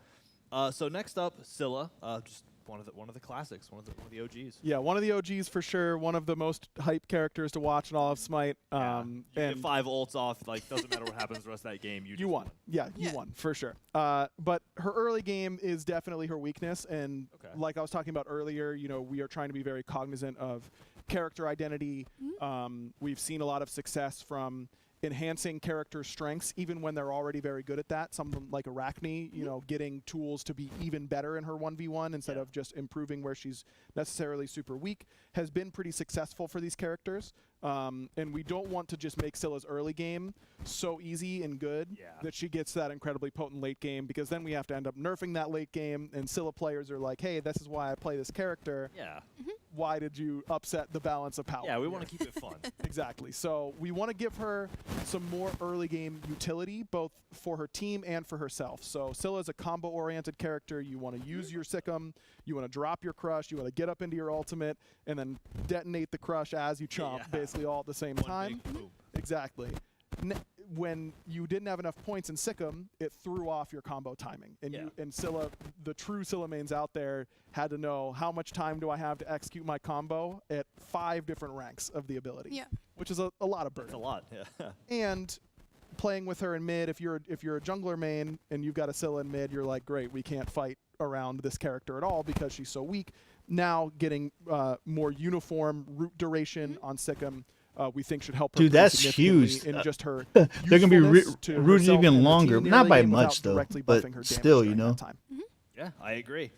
So next up, Scylla, just one of the classics, one of the OGs. Yeah, one of the OGs for sure. One of the most hype characters to watch in all of Smite. You get 5 ults off, like, doesn't matter what happens the rest of that game. You won. Yeah, you won for sure. But her early game is definitely her weakness, and like I was talking about earlier, you know, we are trying to be very cognizant of character identity. We've seen a lot of success from enhancing character strengths even when they're already very good at that. Someone like Arachne, you know, getting tools to be even better in her 1v1 instead of just improving where she's necessarily super weak has been pretty successful for these characters. And we don't want to just make Scylla's early game so easy and good that she gets that incredibly potent late game, because then we have to end up nerfing that late game, and Scylla players are like, hey, this is why I play this character. Yeah. Why did you upset the balance of power? Yeah, we want to keep it fun. Exactly. So we want to give her some more early game utility, both for her team and for herself. So Scylla is a combo-oriented character. You want to use your Sikkim, you want to drop your crush, you want to get up into your ultimate, and then detonate the crush as you chomp, basically all at the same time. Exactly. When you didn't have enough points in Sikkim, it threw off your combo timing. And and Scylla, the true Scylla mains out there, had to know how much time do I have to execute my combo at 5 different ranks of the ability. Which is a lot of burden. It's a lot, yeah. And playing with her in mid, if you're a jungler main and you've got a Scylla in mid, you're like, great, we can't fight around this character at all because she's so weak. Now getting more uniform root duration on Sikkim, we think should help her. Dude, that's huge. In just her they're gonna be rooted even longer, not by much though, but still, you know. Yeah, I agree.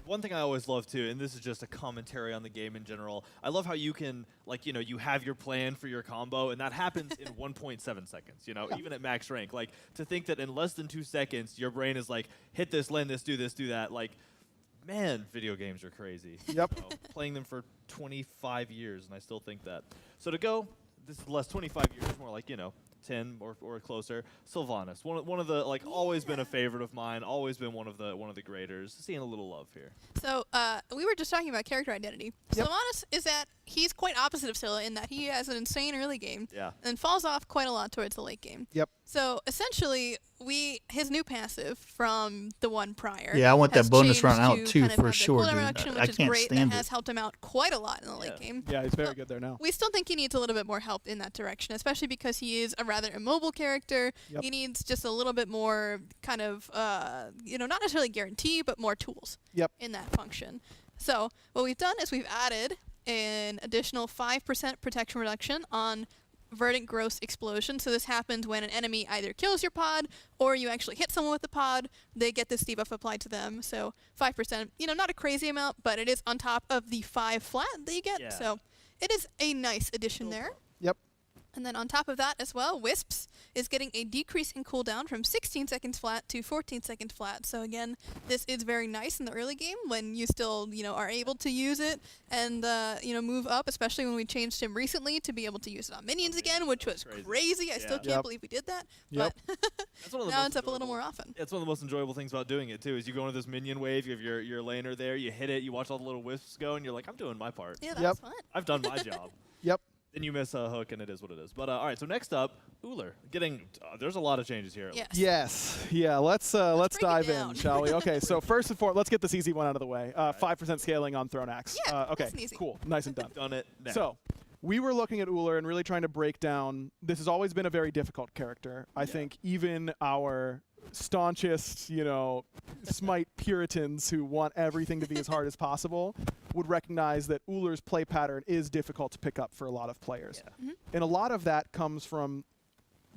One thing I always love too, and this is just a commentary on the game in general, I love how you can, like, you know, you have your plan for your combo, and that happens in 1.7 seconds, you know, even at max rank. Like, to think that in less than 2 seconds, your brain is like, hit this, land this, do that. Like, man, video games are crazy. Yep. You know, playing them for 25 years, and I still think that. So to go, this is less 25 years, more like, you know, 10 or closer. Sylvanas, one of the, like, always been a favorite of mine, always been one of the graders. Seeing a little love here. So we were just talking about character identity. Sylvanas is that he's quite opposite of Scylla in that he has an insane early game and falls off quite a lot towards the late game. So essentially, his new passive from the one prior. Yeah, I want that bonus run out too for sure, dude. I can't stand it. Has helped him out quite a lot in the late game. Yeah, he's very good there now. We still think he needs a little bit more help in that direction, especially because he is a rather immobile character. He needs just a little bit more kind of, you know, not necessarily guarantee, but more tools in that function. So what we've done is we've added an additional 5% protection reduction on Verdant Gross Explosion. So this happens when an enemy either kills your pod or you actually hit someone with the pod. They get this debuff applied to them. So 5%, you know, not a crazy amount, but it is on top of the 5 flat that you get. So it is a nice addition there. And then on top of that as well, Wisps is getting a decrease in cooldown from 16 seconds flat to 14 seconds flat. So again, this is very nice in the early game when you still, you know, are able to use it and, you know, move up, especially when we changed him recently to be able to use it on minions again, which was crazy. I still can't believe we did that. But now it's up a little more often. It's one of the most enjoyable things about doing it too, is you go into this minion wave, you have your laner there, you hit it, you watch all the little wisps go, and you're like, I'm doing my part. Yeah, that's fun. I've done my job. Then you miss a hook, and it is what it is. But all right, so next up, Ullr. Getting there's a lot of changes here. Yeah. Let's dive in, shall we? Okay. So first and foremost, let's get this easy one out of the way. 5% scaling on Thrown Axe. Okay. Cool. Nice and done. Done it. Now. So we were looking at Ullr and really trying to break down. This has always been a very difficult character. I think even our staunchest, you know, Smite Puritans who want everything to be as hard as possible would recognize that Ullr's play pattern is difficult to pick up for a lot of players. And a lot of that comes from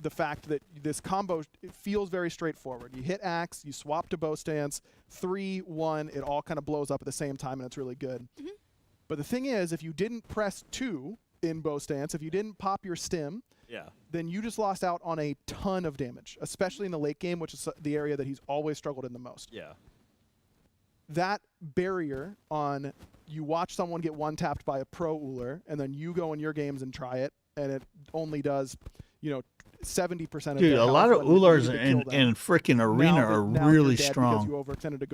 the fact that this combo, it feels very straightforward. You hit Axe, you swap to bow stance, 3, 1, it all kind of blows up at the same time and it's really good. But the thing is, if you didn't press 2 in bow stance, if you didn't pop your stim, then you just lost out on a ton of damage, especially in the late game, which is the area that he's always struggled in the most. That barrier on you watch someone get one-tapped by a pro Ullr, and then you go in your games and try it, and it only does, you know, 70% of Dude, a lot of Ullrs in freaking arena are really strong.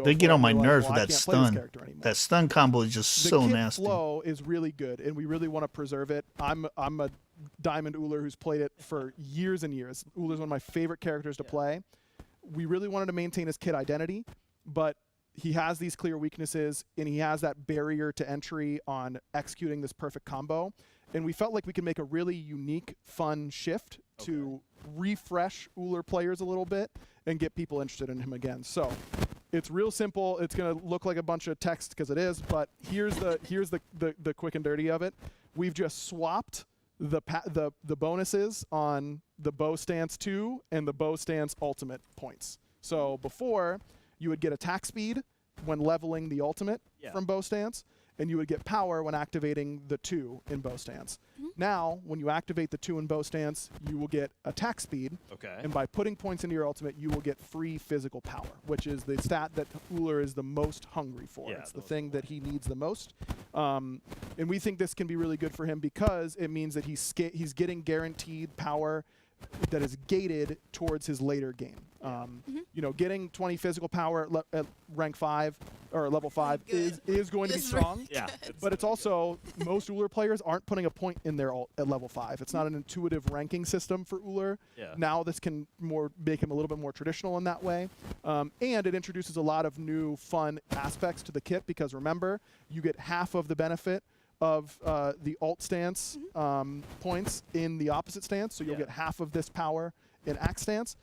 They get on my nerves with that stun. That stun combo is just so nasty. The flow is really good, and we really want to preserve it. I'm a Diamond Ullr who's played it for years and years. Ullr's one of my favorite characters to play. We really wanted to maintain his kit identity, but he has these clear weaknesses, and he has that barrier to entry on executing this perfect combo. And we felt like we could make a really unique, fun shift to refresh Ullr players a little bit and get people interested in him again. So it's real simple. It's going to look like a bunch of text because it is, but here's the quick and dirty of it. We've just swapped the bonuses on the bow stance 2 and the bow stance ultimate points. So before, you would get attack speed when leveling the ultimate from bow stance, and you would get power when activating the 2 in bow stance. Now, when you activate the 2 in bow stance, you will get attack speed. Okay. And by putting points into your ultimate, you will get free physical power, which is the stat that Uller is the most hungry for. Yeah, it's the thing that he needs the most. And we think this can be really good for him because it means that he's getting guaranteed power that is gated towards his later game. You know, getting 20 physical power at rank 5 or level 5 is going to be strong. Yeah, but it's also, most Uller players aren't putting a point in their ult at level 5. It's not an intuitive ranking system for Uller. Now this can make him a little bit more traditional in that way. And it introduces a lot of new fun aspects to the kit because remember, you get half of the benefit of the alt stance points in the opposite stance. So you'll get half of this power in axe stance.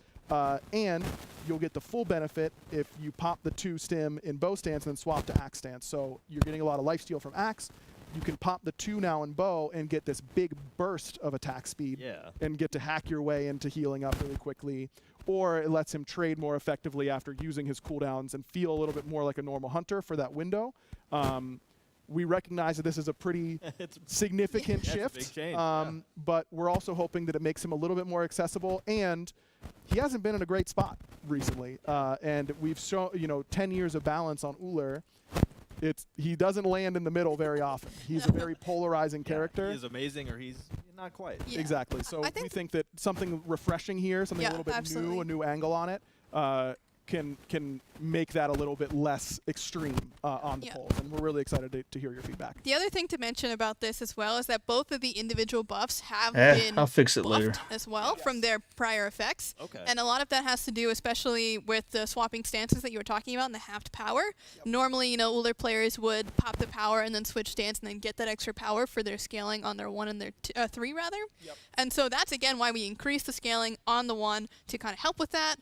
And you'll get the full benefit if you pop the 2 stim in bow stance and then swap to axe stance. So you're getting a lot of lifesteal from axe. You can pop the 2 now in bow and get this big burst of attack speed and get to hack your way into healing up really quickly. Or it lets him trade more effectively after using his cooldowns and feel a little bit more like a normal hunter for that window. We recognize that this is a pretty significant shift, it's a big change, but we're also hoping that it makes him a little bit more accessible. And he hasn't been in a great spot recently, and we've shown 10 years of balance on Uller. He doesn't land in the middle very often. He's a very polarizing character. He's amazing, or he's not quite. Exactly. So we think that something refreshing here, something a little bit new, a new angle on it, can make that a little bit less extreme on the polls, and we're really excited to hear your feedback. The other thing to mention about this as well is that both of the individual buffs have been I'll fix it later as well from their prior effects. And a lot of that has to do especially with the swapping stances that you were talking about and the halved power. Normally, Uller players would pop the power and then switch stance and then get that extra power for their scaling on their 1 and their 3 rather. And so that's again why we increase the scaling on the 1 to kind of help with that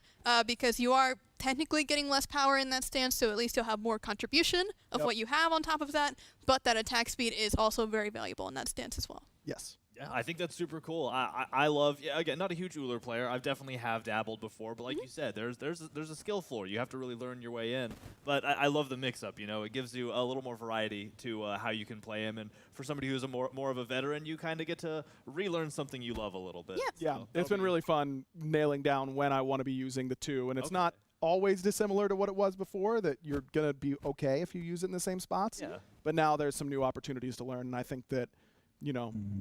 because you are technically getting less power in that stance, so at least you'll have more contribution of what you have on top of that, but that attack speed is also very valuable in that stance as well. Yes. Yeah, I think that's super cool. I love, again, not a huge Uller player. I've definitely have dabbled before, but like you said, there's a skill floor. You have to really learn your way in. But I love the mix-up, It gives you a little more variety to how you can play him. And for somebody who's more of a veteran, you kind of get to relearn something you love a little bit. Yeah, so it's been really fun nailing down when I want to be using the 2, and it's not always dissimilar to what it was before, that you're going to be okay if you use it in the same spots. But now there's some new opportunities to learn, and I think that,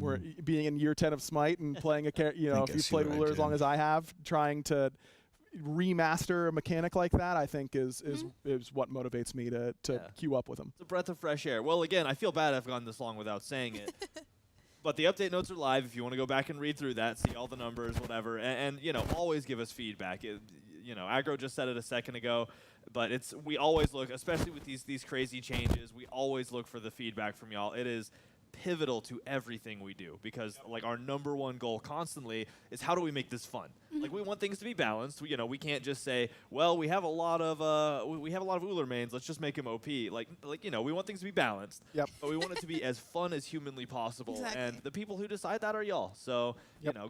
we're being in year 10 of Smite and playing a character, if you've played Uller as long as I have, trying to remaster a mechanic like that, I think is what motivates me to queue up with him. It's a breath of fresh air. Well, again, I feel bad I've gone this long without saying it. But the update notes are live if you want to go back and read through that, see all the numbers, whatever, and always give us feedback. Aggro just said it a second ago, but we always look, especially with these crazy changes, we always look for the feedback from y'all. It is pivotal to everything we do because like our number one goal constantly is how do we make this fun? Like we want things to be balanced. We can't just say, well, we have a lot of Uller mains, let's just make him OP. We want things to be balanced. But we want it to be as fun as humanly possible. And the people who decide that are y'all. So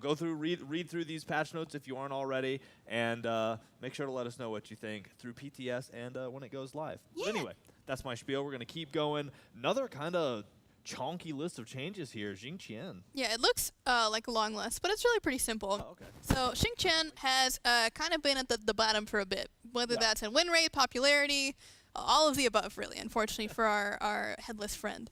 go through read through these patch notes if you aren't already, and make sure to let us know what you think through PTS and when it goes live. But anyway, that's my spiel. We're gonna keep going. Another kind of chonky list of changes here. Xingqian. Yeah, it looks like a long list, but it's really pretty simple. Oh, okay. So Xingqian has kind of been at the bottom for a bit, whether that's in win rate, popularity, all of the above, really, unfortunately, for our headless friend.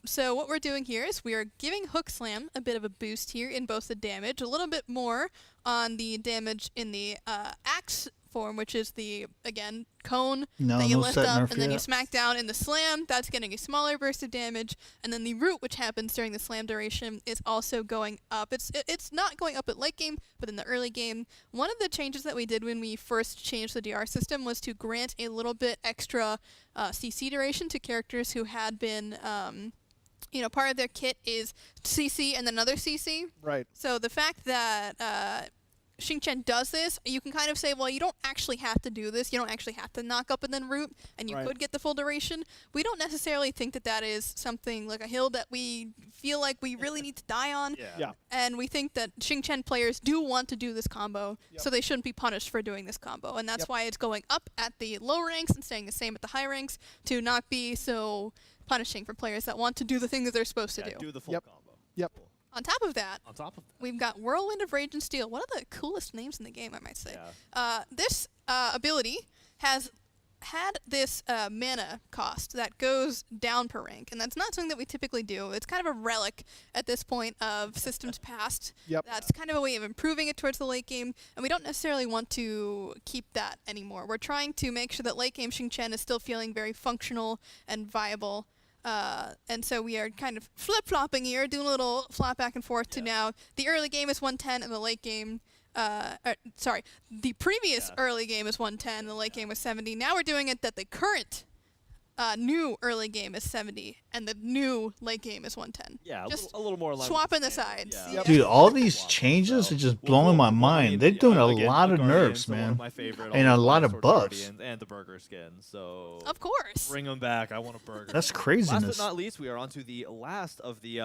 So what we're doing here is we are giving Hook Slam a bit of a boost here in both the damage, a little bit more on the damage in the axe form, which is the, again, cone that you lift up and then you smack down in the slam. That's getting a smaller burst of damage. And then the root, which happens during the slam duration, is also going up. It's not going up at late game, but in the early game. One of the changes that we did when we first changed the DR system was to grant a little bit extra CC duration to characters who had been part of their kit is CC and then another CC. Right. So the fact that Xingqian does this, you can kind of say, well, you don't actually have to do this. You don't actually have to knock up and then root, and you could get the full duration. We don't necessarily think that that is something like a hill that we feel like we really need to die on. Yeah. And we think that Xingqian players do want to do this combo, so they shouldn't be punished for doing this combo. And that's why it's going up at the low ranks and staying the same at the high ranks to not be so punishing for players that want to do the thing that they're supposed to do. Do the full combo. Yep. On top of that, we've got Whirlwind of Rage and Steel, one of the coolest names in the game, I might say. This ability has had this mana cost that goes down per rank, and that's not something that we typically do. It's kind of a relic at this point of systems past. That's kind of a way of improving it towards the late game, and we don't necessarily want to keep that anymore. We're trying to make sure that late game Xingqian is still feeling very functional and viable. And so we are kind of flip-flopping here, doing a little flop back and forth to now. The early game is 110 and the late game, the previous early game is 110 and the late game was 70. Now we're doing it that the current new early game is 70 and the new late game is 110. Yeah, just a little more swapping the sides. Dude, all these changes are just blowing my mind. They're doing a lot of nerfs, man, and a lot of buffs. And the burger skin, so of course, bring them back. I want a burger. That's craziness. Last but not least, we are on to the last of the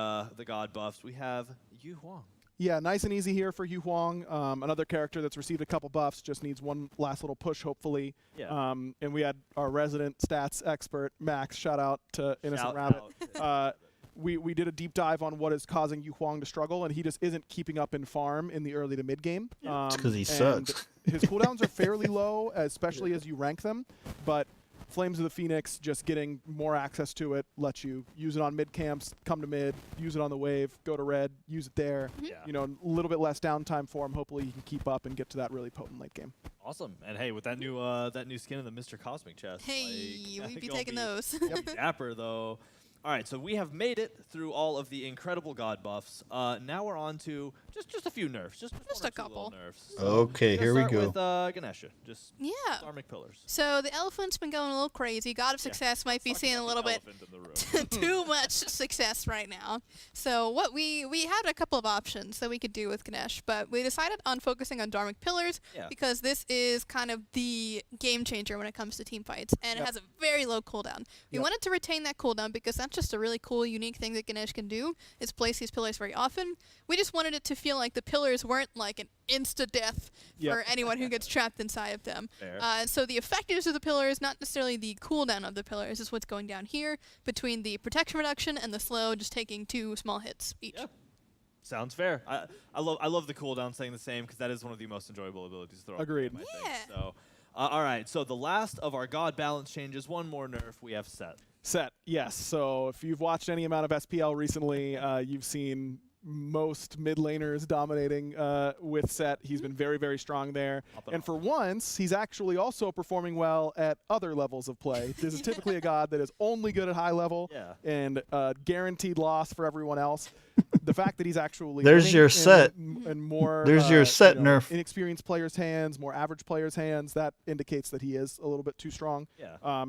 god buffs. We have Yu Huang. Yeah, nice and easy here for Yu Huang. Another character that's received a couple buffs, just needs one last little push, hopefully. Yeah. And we had our resident stats expert, Max, shout out to Innocent Rabbit. We did a deep dive on what is causing Yu Huang to struggle, and he just isn't keeping up in farm in the early to mid game. It's because he sucks. His cooldowns are fairly low, especially as you rank them, but Flames of the Phoenix, just getting more access to it, lets you use it on mid camps, come to mid, use it on the wave, go to red, use it there. You know, a little bit less downtime for him. Hopefully he can keep up and get to that really potent late game. Awesome. And hey, with that new skin in the Mr. Cosmic chest. Hey, we'd be taking those. Dapper though. All right, so we have made it through all of the incredible god buffs. Now we're on to just a few nerfs, just a couple nerfs. So okay, here we go. With Ganesha, just Dharmic pillars. So the elephant's been going a little crazy. God of Success might be seeing a little bit too much success right now. So what we had a couple of options that we could do with Ganesh, but we decided on focusing on Dharmic pillars because this is kind of the game changer when it comes to team fights, and it has a very low cooldown. We wanted to retain that cooldown because that's just a really cool, unique thing that Ganesh can do, is place these pillars very often. We just wanted it to feel like the pillars weren't like an insta-death for anyone who gets trapped inside of them. So the effectiveness of the pillars, not necessarily the cooldown of the pillars, is what's going down here between the protection reduction and the slow, just taking 2 small hits each. Yeah. Sounds fair. I love the cooldown staying the same because that is one of the most enjoyable abilities to throw. Agreed. I think. So, all right. So the last of our god balance changes, one more nerf. We have Set, yes. So if you've watched any amount of SPL recently, you've seen most mid laners dominating with Set. He's been very, very strong there. And for once, he's actually also performing well at other levels of play. This is typically a god that is only good at high level and guaranteed loss for everyone else. The fact that he's actually there's your Set and more there's your Set nerf. Inexperienced players' hands, more average players' hands, that indicates that he is a little bit too strong.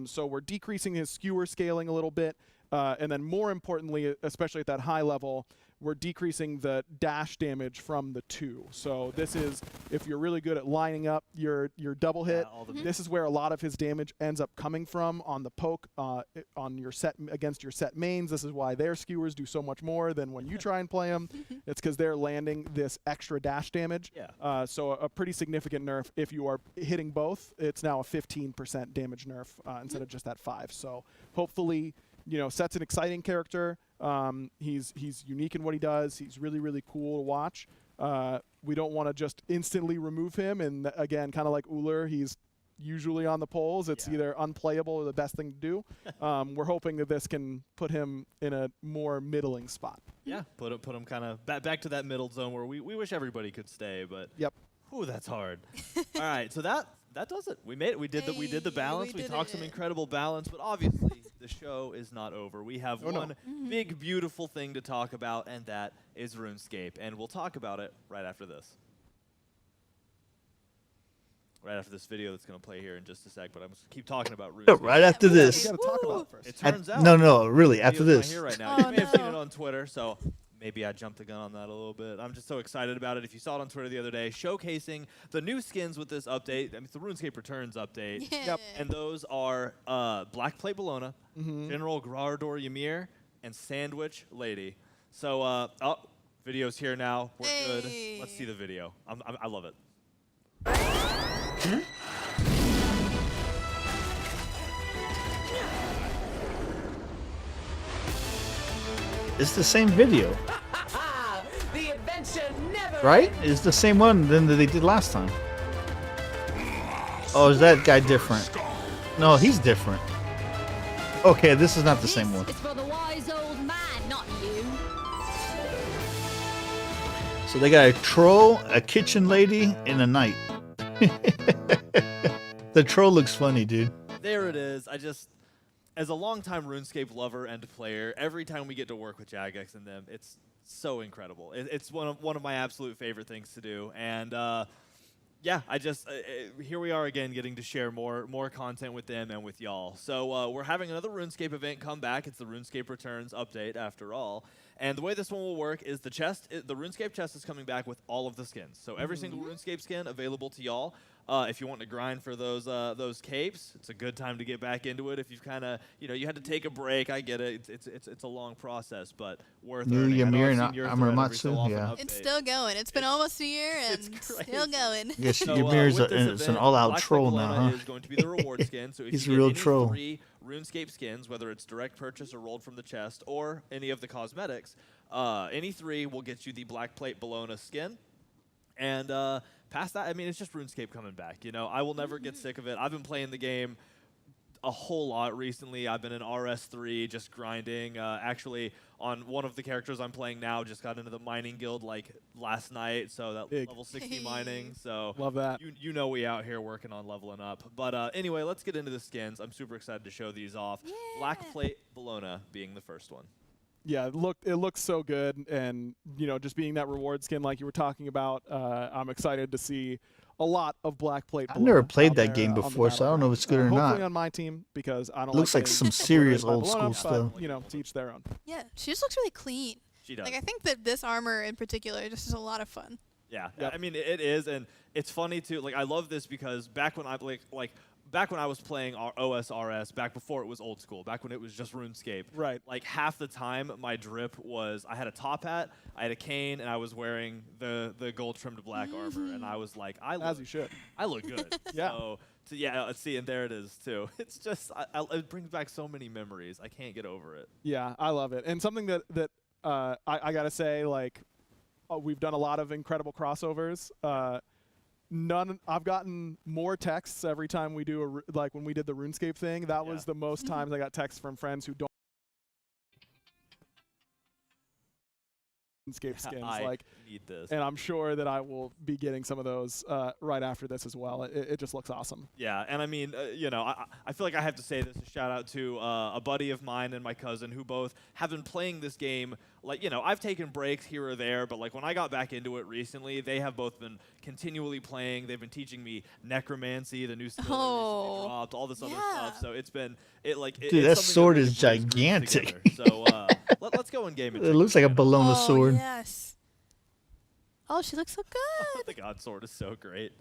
So we're decreasing his skewer scaling a little bit, and then more importantly, especially at that high level, we're decreasing the dash damage from the 2. So this is, if you're really good at lining up your double hit, this is where a lot of his damage ends up coming from on the poke on your set against your set mains. This is why their skewers do so much more than when you try and play them. It's because they're landing this extra dash damage. So a pretty significant nerf. If you are hitting both, it's now a 15% damage nerf instead of just that 5. So hopefully, you know, Set's an exciting character. He's unique in what he does. He's really, really cool to watch. We don't want to just instantly remove him. And again, kind of like Uller, he's usually on the polls. It's either unplayable or the best thing to do. We're hoping that this can put him in a more middling spot. Yeah, put him kind of back to that middle zone where we wish everybody could stay, but ooh, that's hard. All right, so that does it. We made it. We did the balance. We talked some incredible balance, but obviously the show is not over. We have one big, beautiful thing to talk about, and that is RuneScape. And we'll talk about it right after this. Right after this video that's going to play here in just a sec, but I'm going to keep talking about RuneScape. Right after this. We got to talk about it first. It turns out. No, really, after this. Here right now. You may have seen it on Twitter, so maybe I jumped the gun on that a little bit. I'm just so excited about it. If you saw it on Twitter the other day, showcasing the new skins with this update. I mean, it's the RuneScape Returns update. Yeah. Yep. And those are Black Plate Bellona, General Grador Ymir, and Sandwich Lady. So, oh, video's here now. We're good. Let's see the video. I love it. It's the same video. The adventure never Right? It's the same one than they did last time. Oh, is that guy different? No, he's different. Okay, this is not the same one. It's for the wise old man, not you. So they got a troll, a kitchen lady, and a knight. The troll looks funny, dude. There it is. As a longtime RuneScape lover and player, every time we get to work with Jagex and them, it's so incredible. It's one of my absolute favorite things to do. And yeah, here we are again, getting to share more content with them and with y'all. So we're having another RuneScape event come back. It's the RuneScape Returns update, after all. And the way this one will work is the RuneScape chest is coming back with all of the skins. So every single RuneScape skin available to y'all. If you want to grind for those capes, it's a good time to get back into it. If you've kind of, you had to take a break, I get it. It's a long process, but worth it. Ymir and Amuramatsu, yeah. It's still going. It's been almost a year and still going. Yes, So, Ymir's it's an all-out Black troll Plate now, Bellona huh? is going to be the reward skin. So if He's you a get real any troll. 3 RuneScape skins, whether it's direct purchase or rolled from the chest, or any of the cosmetics, any 3 will get you the Black Plate Bellona skin. And past that, I mean, it's just RuneScape coming back. I will never get sick of it. I've been playing the game a whole lot recently. I've been in RS3 just grinding. Actually, on one of the characters I'm playing now, just got into the mining guild like last night. So that level 60 mining. So Love that. You know we out here working on leveling up. But anyway, let's get into the skins. I'm super excited to show these off. Yeah. Black Plate Bellona being the first one. Yeah, it looks so good, and just being that reward skin like you were talking about, I'm excited to see a lot of Black Plate. I've never played out that there, game on the before, so I don't know if it's good or hopefully not. on my team, because I don't. Looks like getting some serious obliterated by old Bellona, school but, stuff. to each their own. Yeah, she just looks really clean. She does. Like, I think that this armor in particular just is a lot of fun. Yeah, Yep. I mean it is, and it's funny too. Like I love this because back when I back when I was playing OSRS, back before it was old school, back when it was just RuneScape. Right. Like half the time, my drip was I had a top hat, I had a cane, and I was wearing the gold trimmed black armor, and I was like, As you should. I look good. Yeah. So see, and there it is too. It's just it brings back so many memories. I can't get over it. Yeah, I love it. And something that I gotta say, like, we've done a lot of incredible crossovers. I've gotten more texts every time we do like when we did the RuneScape thing. That was the most times I got texts from friends who don't RuneScape skins. I need this. And I'm sure that I will be getting some of those right after this as well. It just looks awesome. Yeah, and I mean, I feel like I have to say this, a shout out to a buddy of mine and my cousin who both have been playing this game. Like, I've taken breaks here or there, but like when I got back into it recently, they have both been continually playing. They've been teaching me necromancy, the new skill they recently dropped, all this other stuff. So it's been Dude, that sword is gigantic. So let's go in game. It looks like a Bellona sword. Yes. Oh, she looks so good. The God sword is so great.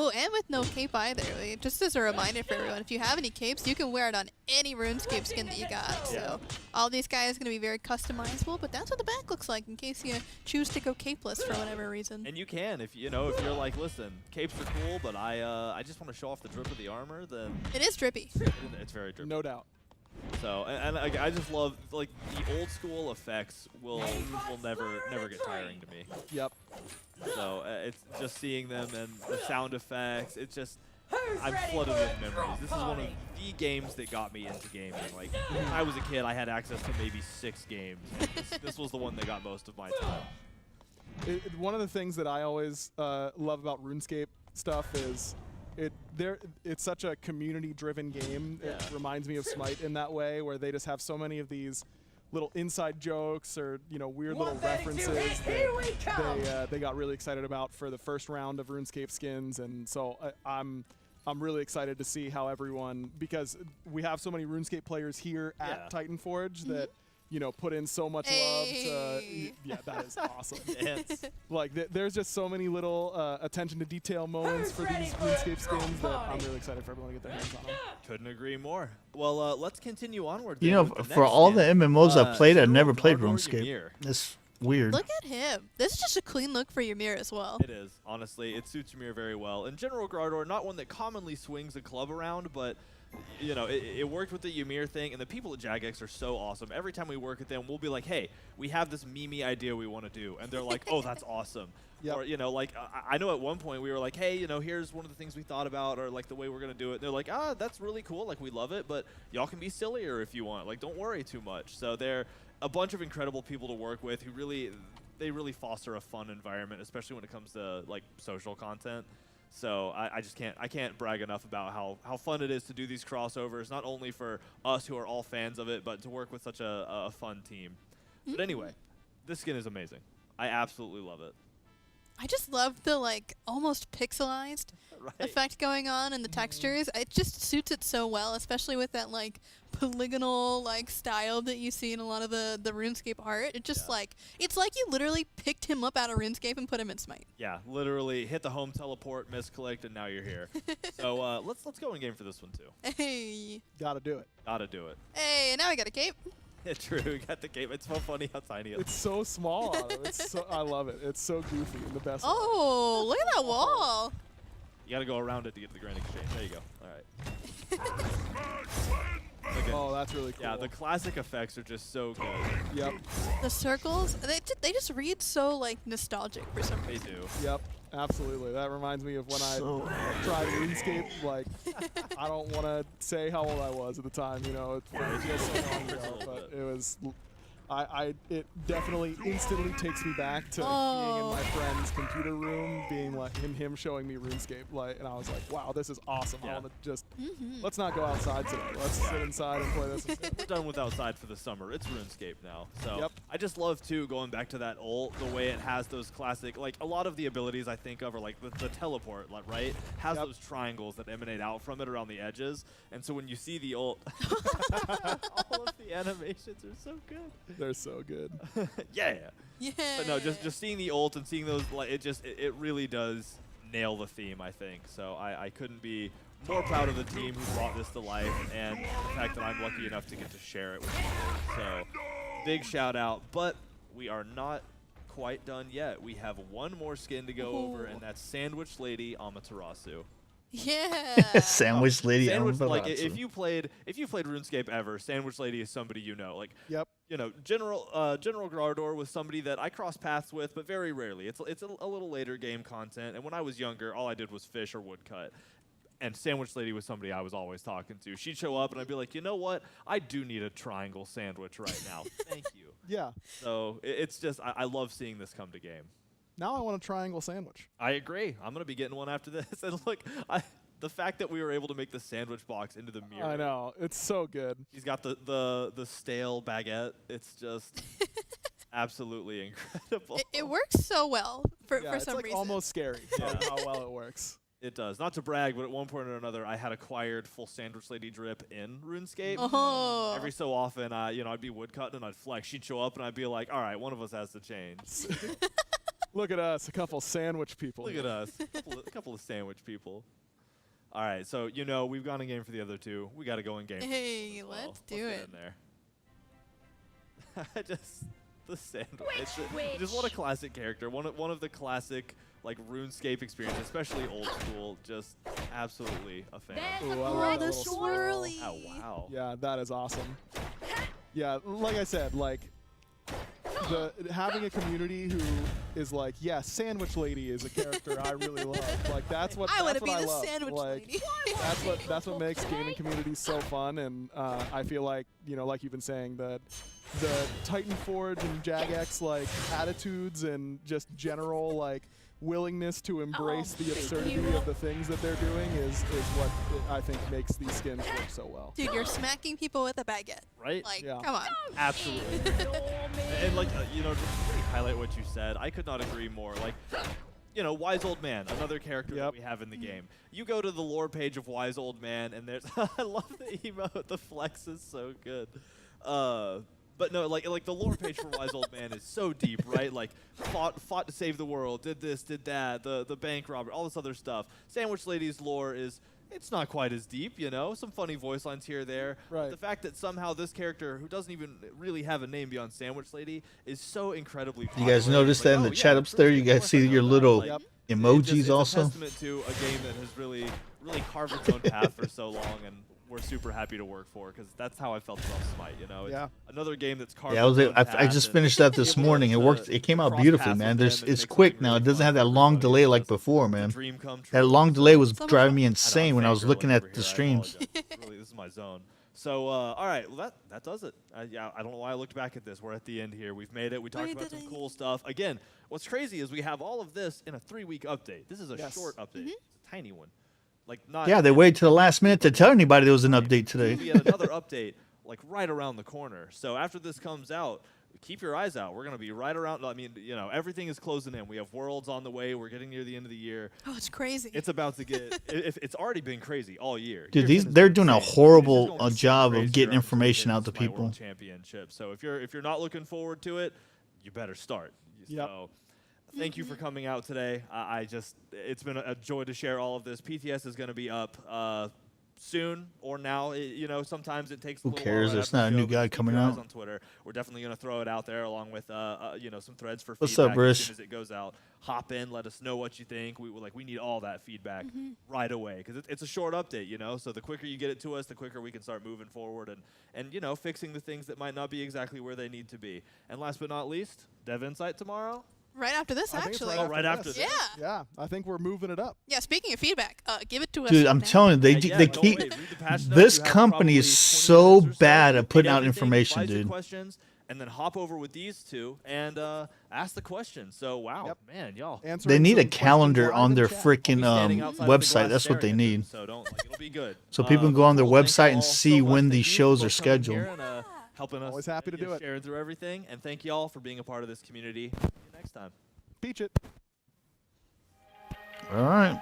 Oh, and with no cape either. Like, just as a reminder for everyone, if you have any capes, you can wear it on any RuneScape skin that you got. So all these guys are going to be very customizable, but that's what the back looks like in case you choose to go capeless for whatever reason. And you can, if you're like, listen, capes are cool, but I just want to show off the drip of the armor, then It is drippy. it's very drippy. No doubt. So, and I just love, like, the old school effects will never get tiring to me. Yep. So it's just seeing them and the sound effects. It's just, I'm flooded with memories. This is one of the games that got me into gaming. Like, when I was a kid, I had access to maybe 6 games. This was the one that got most of my time. One of the things that I always love about RuneScape stuff is it's such a community-driven game. Yeah. It reminds me of Smite in that way, where they just have so many of these little inside jokes or weird little references that they got really excited about for the first round of RuneScape skins, and so I'm really excited to see how everyone, because we have so many RuneScape players here at Titan Forge that you know, put in so much love to. Yeah, that is awesome. Like, there's just so many little attention to detail moments for these RuneScape skins that I'm really excited for everyone to get their hands on them. Couldn't agree more. Well, let's continue onward. You know, for all the MMOs I've played, I've never played Ymir. RuneScape. It's weird. Look at him. This is just a clean look for Ymir as well. It is, honestly. It suits Ymir very well. And General Grardor, not one that commonly swings a club around, but you know, it worked with the Ymir thing, and the people at Jagex are so awesome. Every time we work with them, we'll be like, hey, we have this meme idea we want to do. And they're like, oh, that's awesome. Yep. Or, you know, like, I know at one point we were like, hey, you know, here's one of the things we thought about, or like the way we're going to do it. And they're like, that's really cool. Like, we love it, but y'all can be sillier if you want. Like, don't worry too much. So they're a bunch of incredible people to work with who they really foster a fun environment, especially when it comes to, like, social content. So I can't brag enough about how fun it is to do these crossovers, not only for us who are all fans of it, but to work with such a fun team. But anyway, this skin is amazing. I absolutely love it. I just love the, like, almost pixelized effect going on in the textures. It just suits it so well, especially with that, like, polygonal, like, style that you see in a lot of the RuneScape art. It just, like, it's like you literally picked him up out of RuneScape and put him in Smite. Yeah, literally hit the home teleport, misclicked, and now you're here. So let's go in game for this one, too. Hey. Gotta do it. Gotta do it. Hey, now we got a cape. Yeah, true. We got the cape. It's so funny how tiny it is. It's so small on him. I love it. It's so goofy in the best way. Oh, look at that wall. You gotta go around it to get to the Grand Exchange. There you go. All right. Oh, that's really cool. Yeah, the classic effects are just so good. Yep. The circles, they just read so, like, nostalgic for some reason. They do. Yep. Absolutely. That reminds me of when I tried RuneScape. Like, I don't want to say how old I was at the time. You know, it feels so long ago, but it was. It definitely instantly takes me back to being in my friend's computer room, being like him showing me RuneScape, like, and I was like, wow, this is awesome. I want to just let's not go outside today. Let's sit inside and play this instead. We're done with outside for the summer. It's RuneScape now. So I just love too going back to that ult, the way it has those classic, like a lot of the abilities I think of are like the teleport, like, right? Has those triangles that emanate out from it around the edges, and so when you see the ult, all of the animations are so good. They're so good. Yeah. But no, just seeing the ult and seeing those, like, it really does nail the theme, I think. So I couldn't be more proud of the team who brought this to life, and the fact that I'm lucky enough to get to share it with you. So big shout out. But we are not quite done yet. We have one more skin to go over, and that's Sandwich Lady Amaterasu. Yeah. Sandwich Lady. Sandwich, like, if you played RuneScape ever, Sandwich Lady is somebody you know. Like, you know, General Grardor was somebody that I cross paths with, but very rarely. It's a little later game content. And when I was younger, all I did was fish or woodcut. And Sandwich Lady was somebody I was always talking to. She'd show up, and I'd be like, you know what? I do need a triangle sandwich right now. Thank you. Yeah. So it's just I love seeing this come to game. Now I want a triangle sandwich. I agree. I'm going to be getting one after this. And look, the fact that we were able to make the sandwich box into the mirror. I know. It's so good. He's got the stale baguette. It's just absolutely incredible. It works so well for some it's like reason. Almost scary how well it works. It does. Not to brag, but at one point or another, I had acquired full Sandwich Lady drip in RuneScape. Oh. Every so often, you know, I'd be woodcutting and I'd flex. She'd show up and I'd be like, all right, one of us has to change. Look at us, a couple sandwich people. Look at us, a couple of sandwich people. All right, so, you know, we've gone in game for the other two. We got to go in game. Hey, let's do it. In there. The sandwich. Just what a classic character. One of the classic, like, RuneScape experience, especially old school. Just absolutely a fan. Oh, the swirly. Oh, wow. Yeah, that is awesome. Yeah, like I said, like, having a community who is like, yeah, Sandwich Lady is a character I really love. Like, that's what I want to be the love. Sandwich Lady. That's what makes gaming communities so fun. And I feel like, you know, like you've been saying, that the Titan Forge and Jagex, like, attitudes and just general, like, willingness to embrace the absurdity of the things that they're doing is what I think makes these skins work so well. Dude, you're smacking people with a baguette. Right? Like, come on. Absolutely. And, like, you know, just to really highlight what you said, I could not agree more. Like, you know, Wise Old Man, another character that we have in the game. You go to the lore page of Wise Old Man, and there's I love the emote. The flex is so good. But no, like the lore page for Wise Old Man is so deep, right? Like fought to save the world, did this, did that, the bank robber, all this other stuff. Sandwich Lady's lore is, it's not quite as deep, you know, some funny voice lines here or there. Right. The fact that somehow this character, who doesn't even really have a name beyond Sandwich Lady, is so incredibly popular. You guys notice that in the chat upstairs? You guys see your little emojis also? It's a testament to a game that has really carved its own path for so long, and we're super happy to work for, because that's how I felt about Smite. You know, it's another game that's carved. Yeah, I just finished that this morning. It worked. It came out beautifully, man. It's quick now. It doesn't have that long delay like before, man. That long delay was driving me insane when I was looking at the streams. Really, this is my zone. So, all right, well, that does it. Yeah, I don't know why I looked back at this. We're at the end here. We've made it. We talked about some cool stuff. Again, what's crazy is we have all of this in a 3-week update. This is a short update. It's a tiny one. Like not. Yeah, they waited till the last minute to tell anybody there was an update today. We had another update like right around the corner. So after this comes out, keep your eyes out. We're going to be right around. I mean, you know, everything is closing in. We have Worlds on the way. We're getting near the end of the year. Oh, it's crazy. It's about to get. It's already been crazy all year. Dude, they're doing a horrible job of getting information out to people. World Championship. So if you're not looking forward to it, you better start. So thank you for coming out today. It's been a joy to share all of this. PTS is going to be up soon or now. You know, sometimes it takes a little while. Who cares? It's not a new guy coming out. On Twitter. We're definitely going to throw it out there along with you know, some threads for What's feedback up, Rish? as soon as it goes out. Hop in, let us know what you think. We need all that feedback right away, because it's a short update, you know. So the quicker you get it to us, the quicker we can start moving forward and you know, fixing the things that might not be exactly where they need to be. And last but not least, Dev Insight tomorrow. Right after this, actually. Right after this. Yeah. Yeah, I think we're moving it up. Yeah, speaking of feedback, give it to us. Dude, I'm telling you, they keep. This company is so bad at putting out information, dude. Questions, and then hop over with these two and ask the question. So, wow, man, y'all. They need a calendar on their freaking website. That's what they need. So it'll be good. So people can go on their website and see when these shows are scheduled. Helping us. Always happy to do it. Sharing through everything, and thank you all for being a part of this community. See you next time. Peach it. All right.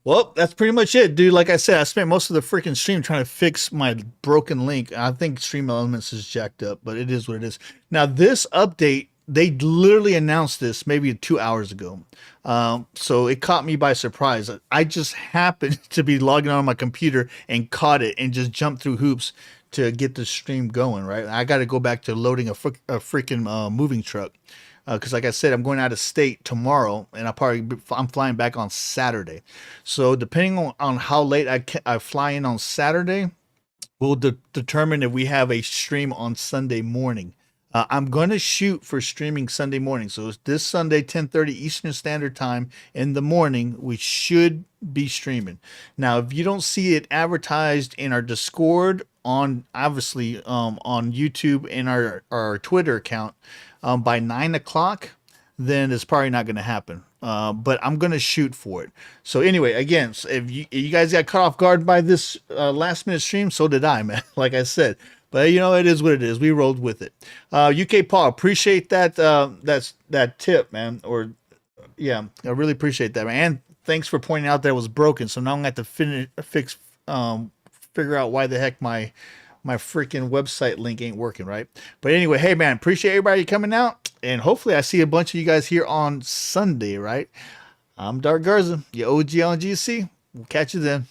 Well, that's pretty much it, dude. Like I said, I spent most of the freaking stream trying to fix my broken link. I think Stream Elements is jacked up, but it is what it is. Now, this update, they literally announced this maybe 2 hours ago. So it caught me by surprise. I just happened to be logging on my computer and caught it and just jumped through hoops to get the stream going, right? I got to go back to loading a freaking moving truck. Because like I said, I'm going out of state tomorrow, and I'm flying back on Saturday. So depending on how late I fly in on Saturday, will determine if we have a stream on Sunday morning. I'm going to shoot for streaming Sunday morning. So this Sunday, 10:30 Eastern Standard Time in the morning, we should be streaming. Now, if you don't see it advertised in our Discord, obviously on YouTube and our Twitter account by 9 o'clock, then it's probably not going to happen. But I'm going to shoot for it. So anyway, again, so if you guys got caught off guard by this last minute stream, so did I, man. Like I said. But you know, it is what it is. We rolled with it. UK Paul, appreciate that that tip, man. Or yeah, I really appreciate that, man. And thanks for pointing out that it was broken. So now I'm gonna have to figure out why the heck my freaking website link ain't working, right? But anyway, hey man, appreciate everybody coming out, and hopefully I see a bunch of you guys here on Sunday, right? I'm Dark Garza, your OG on GC. We'll catch you then.